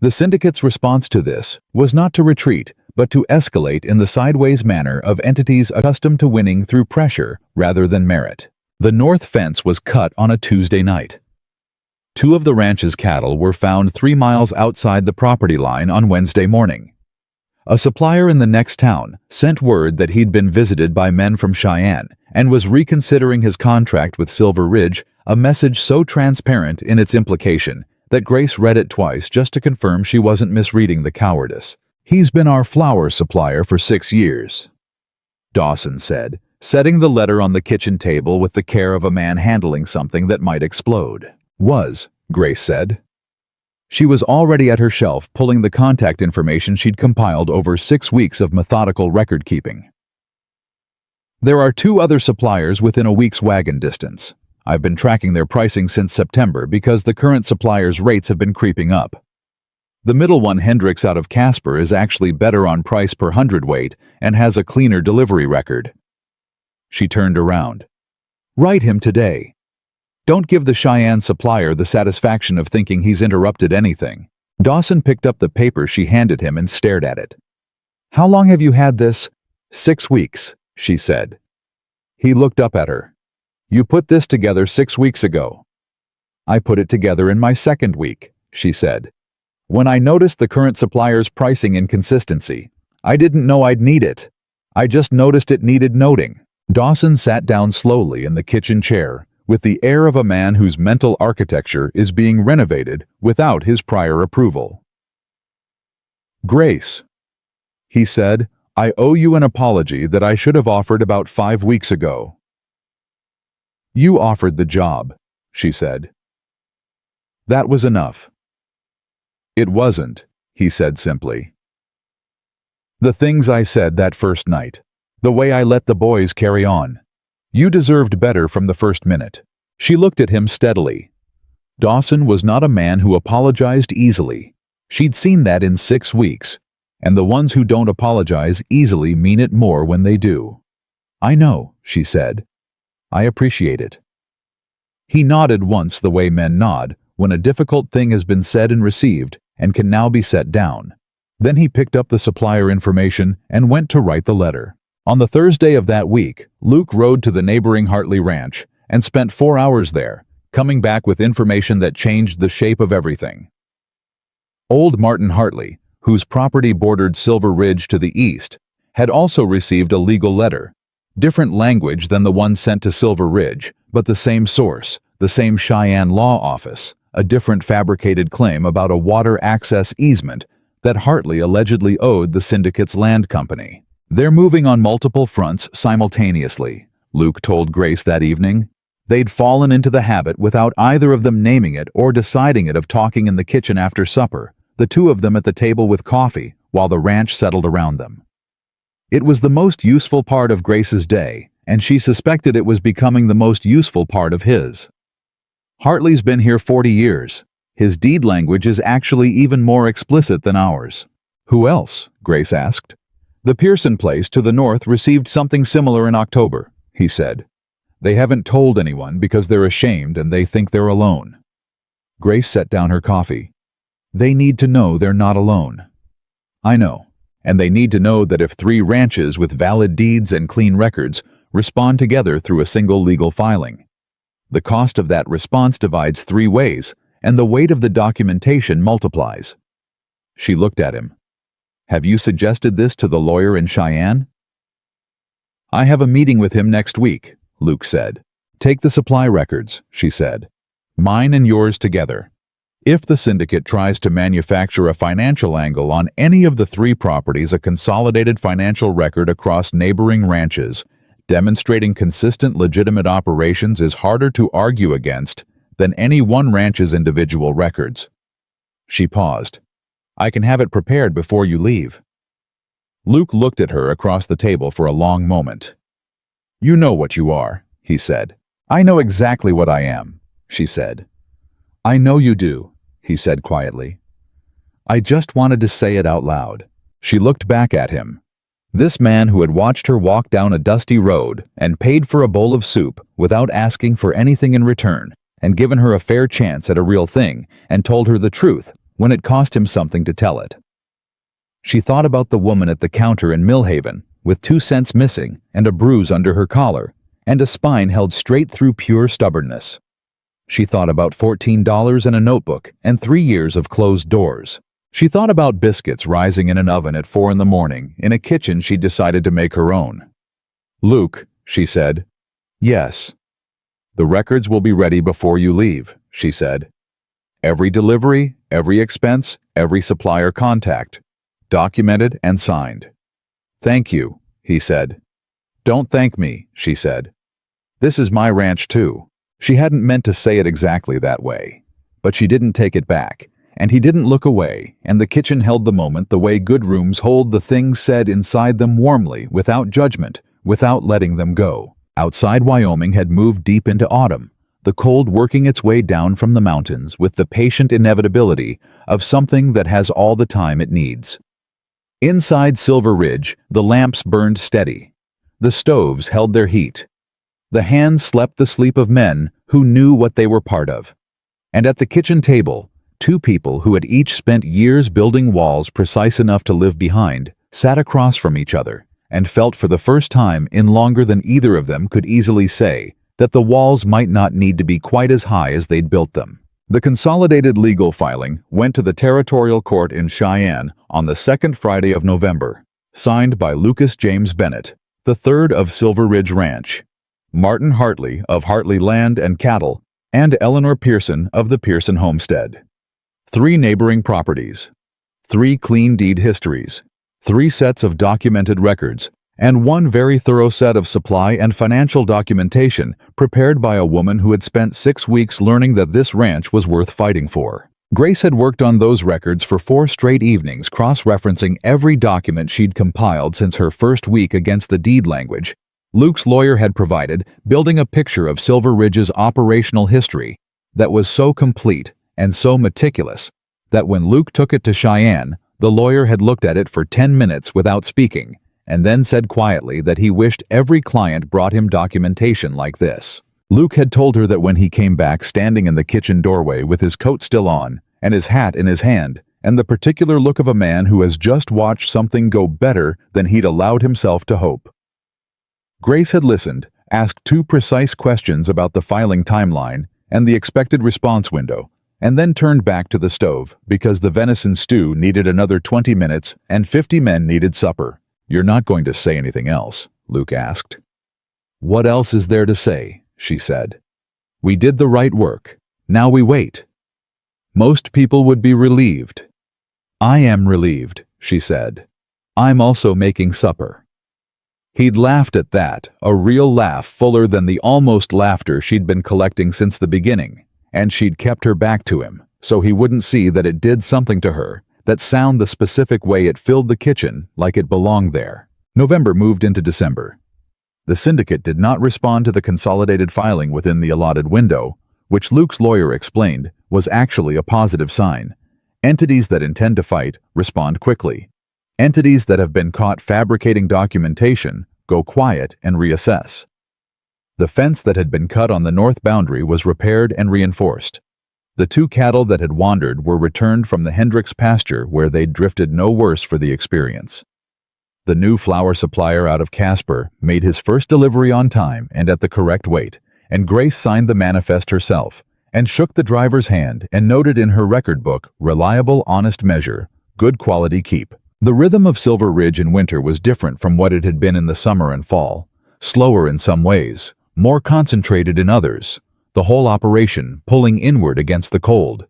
The syndicate's response to this was not to retreat, but to escalate in the sideways manner of entities accustomed to winning through pressure rather than merit. The north fence was cut on a Tuesday night. 2 of the ranch's cattle were found 3 miles outside the property line on Wednesday morning. A supplier in the next town sent word that he'd been visited by men from Cheyenne and was reconsidering his contract with Silver Ridge, a message so transparent in its implication that Grace read it twice just to confirm she wasn't misreading the cowardice. "He's been our flour supplier for 6 years," Dawson said, setting the letter on the kitchen table with the care of a man handling something that might explode. "Was," Grace said. She was already at her shelf pulling the contact information she'd compiled over 6 weeks of methodical record-keeping. "There are 2 other suppliers within a week's wagon distance. I've been tracking their pricing since September because the current supplier's rates have been creeping up. The middle one, Hendricks out of Casper, is actually better on price per hundredweight and has a cleaner delivery record." She turned around. "Write him today. Don't give the Cheyenne supplier the satisfaction of thinking he's interrupted anything." Dawson picked up the paper she handed him and stared at it. "How long have you had this?" "6 weeks, she said. He looked up at her. "You put this together 6 weeks ago." "I put it together in my 2nd week, she said. "When I noticed the current supplier's pricing inconsistency, I didn't know I'd need it. I just noticed it needed noting." Dawson sat down slowly in the kitchen chair, with the air of a man whose mental architecture is being renovated without his prior approval. "Grace," he said, "I owe you an apology that I should have offered about 5 weeks ago." "You offered the job," she said. "That was enough." "It wasn't," he said simply. "The things I said that first night, the way I let the boys carry on. You deserved better from the first minute." She looked at him steadily. Dawson was not a man who apologized easily. She'd seen that in 6 weeks, and the ones who don't apologize easily mean it more when they do. "I know," she said. "I appreciate it." He nodded once the way men nod when a difficult thing has been said and received and can now be set down. Then he picked up the supplier information and went to write the letter. On the Thursday of that week, Luke rode to the neighboring Hartley Ranch and spent 4 hours there, coming back with information that changed the shape of everything. Old Martin Hartley, whose property bordered Silver Ridge to the east, had also received a legal letter, different language than the one sent to Silver Ridge, but the same source, the same Cheyenne law office, a different fabricated claim about a water access easement that Hartley allegedly owed the syndicate's land company. "They're moving on multiple fronts simultaneously," Luke told Grace that evening. They'd fallen into the habit without either of them naming it or deciding it of talking in the kitchen after supper, the 2 of them at the table with coffee while the ranch settled around them. It was the most useful part of Grace's day, and she suspected it was becoming the most useful part of his. "Hartley's been here 40 years. His deed language is actually even more explicit than ours." "Who else?" Grace asked. "The Pearson place to the north received something similar in October," he said. "They haven't told anyone because they're ashamed and they think they're alone." Grace set down her coffee. "They need to know they're not alone." "I know. And they need to know that if 3 ranches with valid deeds and clean records respond together through a single legal filing, the cost of that response divides 3 ways, and the weight of the documentation multiplies." She looked at him. "Have you suggested this to the lawyer in Cheyenne?" "I have a meeting with him next week," Luke said. "Take the supply records," she said. "Mine and yours together. If the syndicate tries to manufacture a financial angle on any of the 3 properties, a consolidated financial record across neighboring ranches, demonstrating consistent legitimate operations is harder to argue against than any one ranch's individual records." She paused. "I can have it prepared before you leave." Luke looked at her across the table for a long moment. "You know what you are," he said. "I know exactly what I am," she said. "I know you do," he said quietly. "I just wanted to say it out loud." She looked back at him. This man who had watched her walk down a dusty road and paid for a bowl of soup without asking for anything in return, and given her a fair chance at a real thing, and told her the truth when it cost him something to tell it. She thought about the woman at the counter in Millhaven, with 2 cents missing and a bruise under her collar, and a spine held straight through pure stubbornness. She thought about $14 and a notebook and 3 years of closed doors. She thought about biscuits rising in an oven at 4 in the morning in a kitchen she decided to make her own. "Luke," she said. "Yes." "The records will be ready before you leave," she said. "Every delivery, every expense, every supplier contact. Documented and signed." "Thank you," he said. "Don't thank me," she said. "This is my ranch too." She hadn't meant to say it exactly that way, but she didn't take it back. And he didn't look away, and the kitchen held the moment the way good rooms hold the things said inside them warmly, without judgment, without letting them go. Outside, Wyoming had moved deep into autumn, the cold working its way down from the mountains with the patient inevitability of something that has all the time it needs. Inside Silver Ridge, the lamps burned steady. The stoves held their heat. The hands slept the sleep of men who knew what they were part of. And at the kitchen table, 2 people who had each spent years building walls precise enough to live behind sat across from each other and felt for the first time in longer than either of them could easily say that the walls might not need to be quite as high as they'd built them. The consolidated legal filing went to the territorial court in Cheyenne on the 2nd Friday of November, signed by Lucas James Bennett, the 3rd of Silver Ridge Ranch, Martin Hartley of Hartley Land and Cattle, and Eleanor Pearson of the Pearson Homestead. 3 neighboring properties, 3 clean deed histories, 3 sets of documented records, and 1 very thorough set of supply and financial documentation prepared by a woman who had spent 6 weeks learning that this ranch was worth fighting for. Grace had worked on those records for 4 straight evenings, cross-referencing every document she'd compiled since her first week against the deed language Luke's lawyer had provided, building a picture of Silver Ridge's operational history that was so complete and so meticulous that when Luke took it to Cheyenne, the lawyer had looked at it for 10 minutes without speaking, and then said quietly that he wished every client brought him documentation like this. Luke had told her that when he came back standing in the kitchen doorway with his coat still on and his hat in his hand, and the particular look of a man who has just watched something go better than he'd allowed himself to hope. Grace had listened, asked 2 precise questions about the filing timeline and the expected response window, and then turned back to the stove because the venison stew needed another 20 minutes and 50 men needed supper. "You're not going to say anything else?" Luke asked. "What else is there to say?" she said. "We did the right work. Now we wait." Most people would be relieved. "I am relieved," she said. "I'm also making supper." He'd laughed at that, a real laugh fuller than the almost laughter she'd been collecting since the beginning, and she'd kept her back to him, so he wouldn't see that it did something to her, that sound the specific way it filled the kitchen like it belonged there. November moved into December. The syndicate did not respond to the consolidated filing within the allotted window, which Luke's lawyer explained was actually a positive sign. Entities that intend to fight respond quickly. Entities that have been caught fabricating documentation go quiet and reassess. The fence that had been cut on the north boundary was repaired and reinforced. The 2 cattle that had wandered were returned from the Hendricks pasture where they'd drifted no worse for the experience. The new flour supplier out of Casper made his first delivery on time and at the correct weight, and Grace signed the manifest herself and shook the driver's hand and noted in her record book, "Reliable, honest measure, good quality keep." The rhythm of Silver Ridge in winter was different from what it had been in the summer and fall. Slower in some ways, more concentrated in others, the whole operation pulling inward against the cold,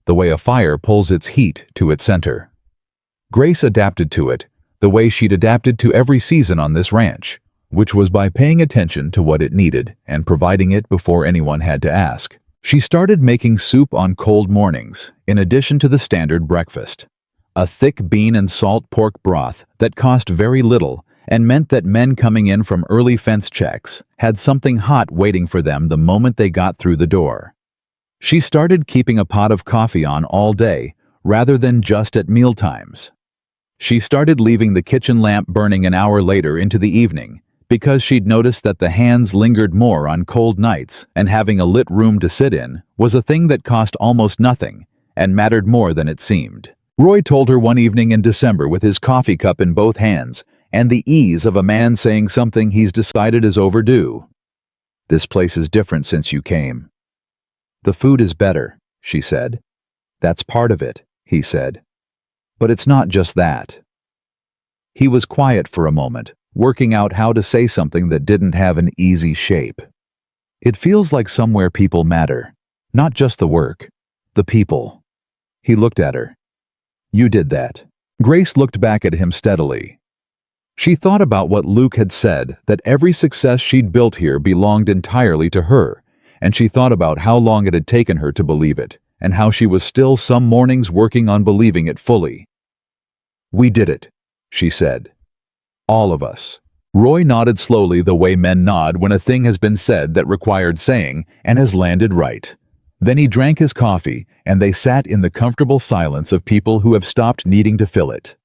the way a fire pulls its heat to its center. Grace adapted to it, the way she'd adapted to every season on this ranch, which was by paying attention to what it needed and providing it before anyone had to ask. She started making soup on cold mornings, in addition to the standard breakfast. A thick bean and salt pork broth that cost very little and meant that men coming in from early fence checks had something hot waiting for them the moment they got through the door. She started keeping a pot of coffee on all day rather than just at mealtimes. She started leaving the kitchen lamp burning an hour later into the evening, because she'd noticed that the hands lingered more on cold nights, and having a lit room to sit in was a thing that cost almost nothing and mattered more than it seemed. Roy told her one evening in December with his coffee cup in both hands and the ease of a man saying something he's decided is overdue. "This place is different since you came." "The food is better," she said. "That's part of it," he said. "But it's not just that." He was quiet for a moment, working out how to say something that didn't have an easy shape. "It feels like somewhere people matter. Not just the work. The people." He looked at her. "You did that." Grace looked back at him steadily. She thought about what Luke had said, that every success she'd built here belonged entirely to her, and she thought about how long it had taken her to believe it, and how she was still some mornings working on believing it fully. "We did it," she said. "All of us." Roy nodded slowly the way men nod when a thing has been said that required saying and has landed right. Then he drank his coffee, and they sat in the comfortable silence of people who have stopped needing to fill it.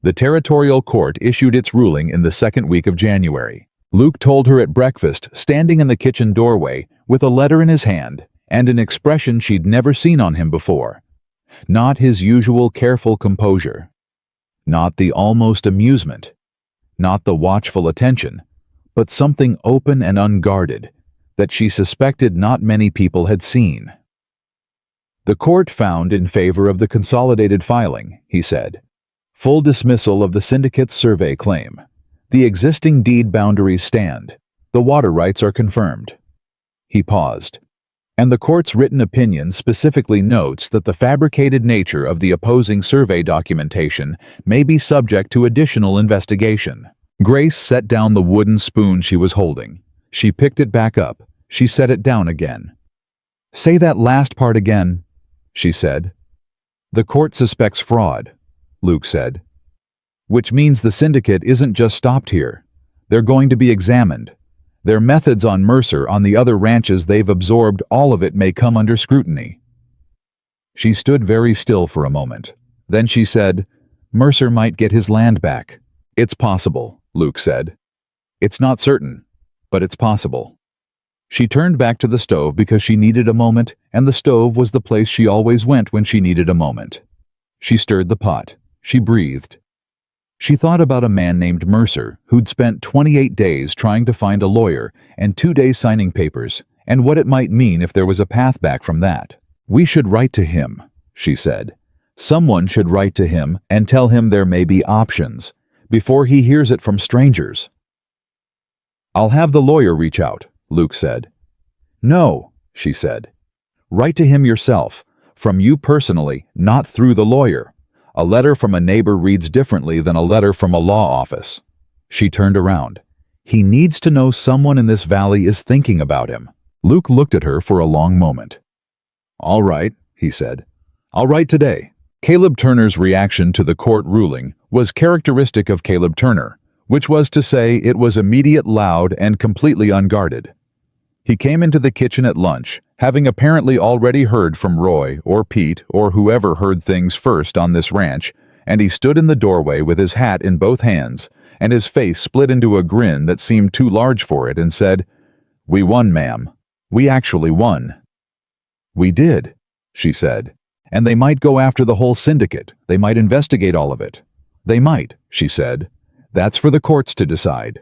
The territorial court issued its ruling in the second week of January. Luke told her at breakfast, standing in the kitchen doorway, with a letter in his hand, and an expression she'd never seen on him before. Not his usual careful composure. Not the almost amusement. Not the watchful attention, but something open and unguarded that she suspected not many people had seen. "The court found in favor of the consolidated filing," he said. "Full dismissal of the syndicate's survey claim. The existing deed boundaries stand. The water rights are confirmed." He paused. "And the court's written opinion specifically notes that the fabricated nature of the opposing survey documentation may be subject to additional investigation." Grace set down the wooden spoon she was holding. She picked it back up. She set it down again. "Say that last part again," she said. "The court suspects fraud," Luke said. "Which means the syndicate isn't just stopped here. They're going to be examined. Their methods on Mercer, on the other ranches they've absorbed, all of it may come under scrutiny." She stood very still for a moment. Then she said, "Mercer might get his land back." "It's possible," Luke said. "It's not certain, but it's possible." She turned back to the stove because she needed a moment, and the stove was the place she always went when she needed a moment. She stirred the pot. She breathed. She thought about a man named Mercer who'd spent 28 days trying to find a lawyer and 2 days signing papers, and what it might mean if there was a path back from that. "We should write to him," she said. "Someone should write to him and tell him there may be options, before he hears it from strangers." "I'll have the lawyer reach out," Luke said. "No," she said. "Write to him yourself, from you personally, not through the lawyer. A letter from a neighbor reads differently than a letter from a law office." She turned around. "He needs to know someone in this valley is thinking about him." Luke looked at her for a long moment. "All right," he said. "I'll write today." Caleb Turner's reaction to the court ruling was characteristic of Caleb Turner, which was to say it was immediate, loud, and completely unguarded. He came into the kitchen at lunch, having apparently already heard from Roy or Pete or whoever heard things first on this ranch, and he stood in the doorway with his hat in both hands, and his face split into a grin that seemed too large for it, and said, "We won, ma'am. We actually won." "We did," she said. "And they might go after the whole syndicate. They might investigate all of it. They might," she said. "That's for the courts to decide."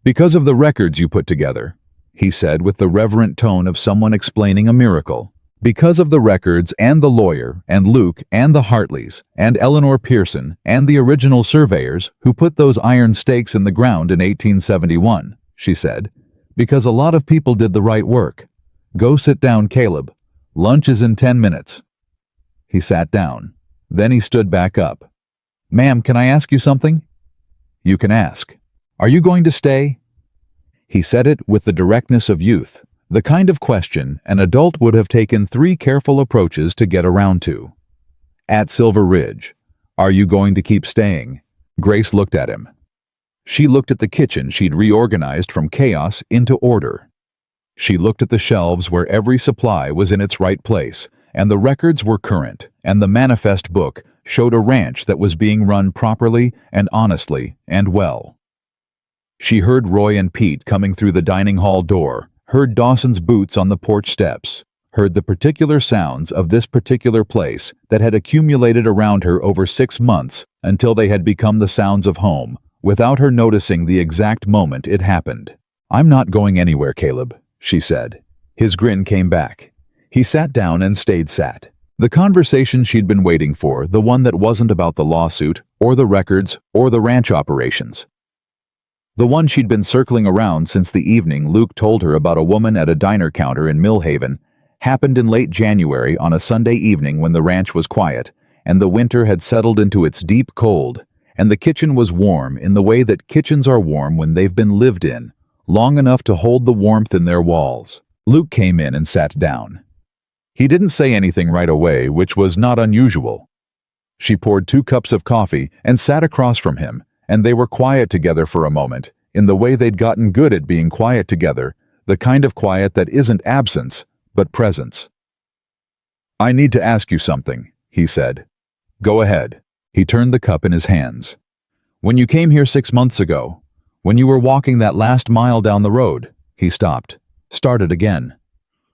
"Because of the records you put together," he said with the reverent tone of someone explaining a miracle. "Because of the records and the lawyer and Luke and the Hartleys and Eleanor Pearson and the original surveyors who put those iron stakes in the ground in 1871, she said. "Because a lot of people did the right work. Go sit down, Caleb. Lunch is in 10 minutes. He sat down. Then he stood back up. "Ma'am, can I ask you something?" "You can ask." "Are you going to stay?" He said it with the directness of youth, the kind of question an adult would have taken 3 careful approaches to get around to. "At Silver Ridge. Are you going to keep staying?" Grace looked at him. She looked at the kitchen she'd reorganized from chaos into order. She looked at the shelves where every supply was in its right place, and the records were current, and the manifest book showed a ranch that was being run properly and honestly and well. She heard Roy and Pete coming through the dining hall door, heard Dawson's boots on the porch steps, heard the particular sounds of this particular place that had accumulated around her over 6 months until they had become the sounds of home, without her noticing the exact moment it happened. "I'm not going anywhere, Caleb," she said. His grin came back. He sat down and stayed sat. The conversation she'd been waiting for, the one that wasn't about the lawsuit, or the records, or the ranch operations. The one she'd been circling around since the evening Luke told her about a woman at a diner counter in Millhaven, happened in late January on a Sunday evening when the ranch was quiet, and the winter had settled into its deep cold, and the kitchen was warm in the way that kitchens are warm when they've been lived in, long enough to hold the warmth in their walls. Luke came in and sat down. He didn't say anything right away, which was not unusual. She poured 2 cups of coffee and sat across from him, and they were quiet together for a moment, in the way they'd gotten good at being quiet together, the kind of quiet that isn't absence, but presence. "I need to ask you something," he said. "Go ahead." He turned the cup in his hands. "When you came here 6 months ago, when you were walking that last mile down the road," he stopped, started again.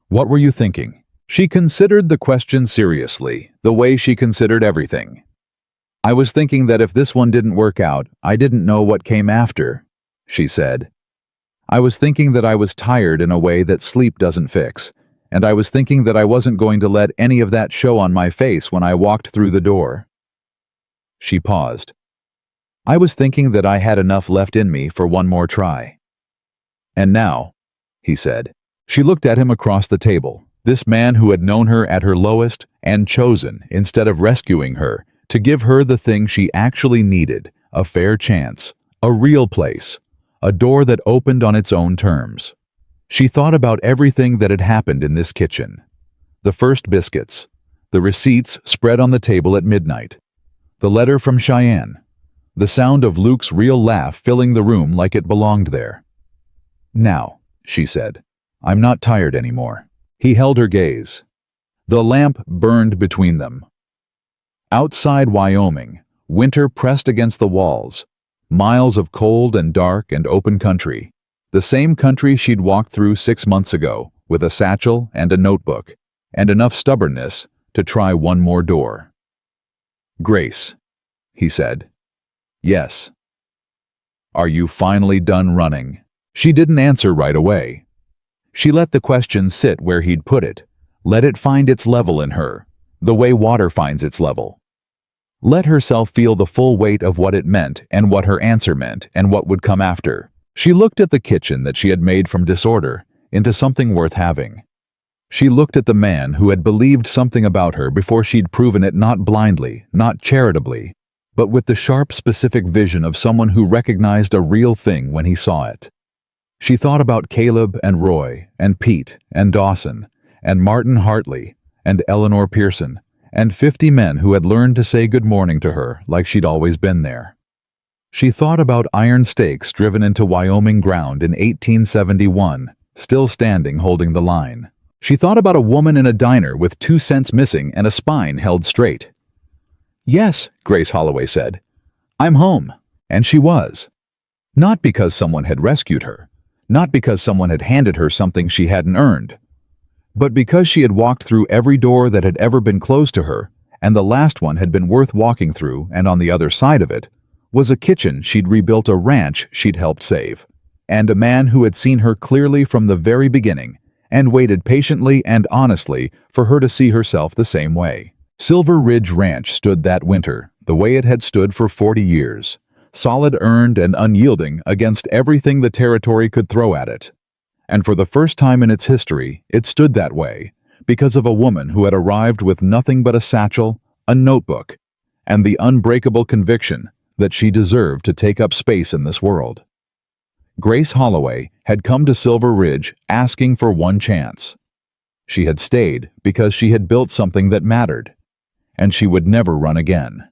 "What were you thinking?" She considered the question seriously, the way she considered everything. "I was thinking that if this one didn't work out, I didn't know what came after," she said. "I was thinking that I was tired in a way that sleep doesn't fix, and I was thinking that I wasn't going to let any of that show on my face when I walked through the door." She paused. "I was thinking that I had enough left in me for one more try." "And now," he said. She looked at him across the table, this man who had known her at her lowest and chosen, instead of rescuing her, to give her the thing she actually needed, a fair chance, a real place, a door that opened on its own terms. She thought about everything that had happened in this kitchen. The first biscuits, the receipts spread on the table at midnight, the letter from Cheyenne, the sound of Luke's real laugh filling the room like it belonged there. "Now," she said, "I'm not tired anymore." He held her gaze. The lamp burned between them. Outside Wyoming, winter pressed against the walls, miles of cold and dark and open country, the same country she'd walked through 6 months ago, with a satchel and a notebook, and enough stubbornness to try one more door. "Grace," he said. "Yes." "Are you finally done running?" She didn't answer right away. She let the question sit where he'd put it, let it find its level in her, the way water finds its level. Let herself feel the full weight of what it meant and what her answer meant and what would come after. She looked at the kitchen that she had made from disorder into something worth having. She looked at the man who had believed something about her before she'd proven it, not blindly, not charitably, but with the sharp, specific vision of someone who recognized a real thing when he saw it. She thought about Caleb and Roy and Pete and Dawson and Martin Hartley and Eleanor Pearson and 50 men who had learned to say good morning to her like she'd always been there. She thought about iron stakes driven into Wyoming ground in 1871, still standing holding the line. She thought about a woman in a diner with 2 cents missing and a spine held straight. "Yes," Grace Holloway said. "I'm home." And she was. Not because someone had rescued her, not because someone had handed her something she hadn't earned, but because she had walked through every door that had ever been closed to her, and the last one had been worth walking through, and on the other side of it was a kitchen she'd rebuilt, a ranch she'd helped save, and a man who had seen her clearly from the very beginning and waited patiently and honestly for her to see herself the same way. Silver Ridge Ranch stood that winter the way it had stood for 40 years, solid, earned, and unyielding against everything the territory could throw at it. And for the first time in its history, it stood that way because of a woman who had arrived with nothing but a satchel, a notebook, and the unbreakable conviction that she deserved to take up space in this world. Grace Holloway had come to Silver Ridge asking for one chance. She had stayed because she had built something that mattered, and she would never run again.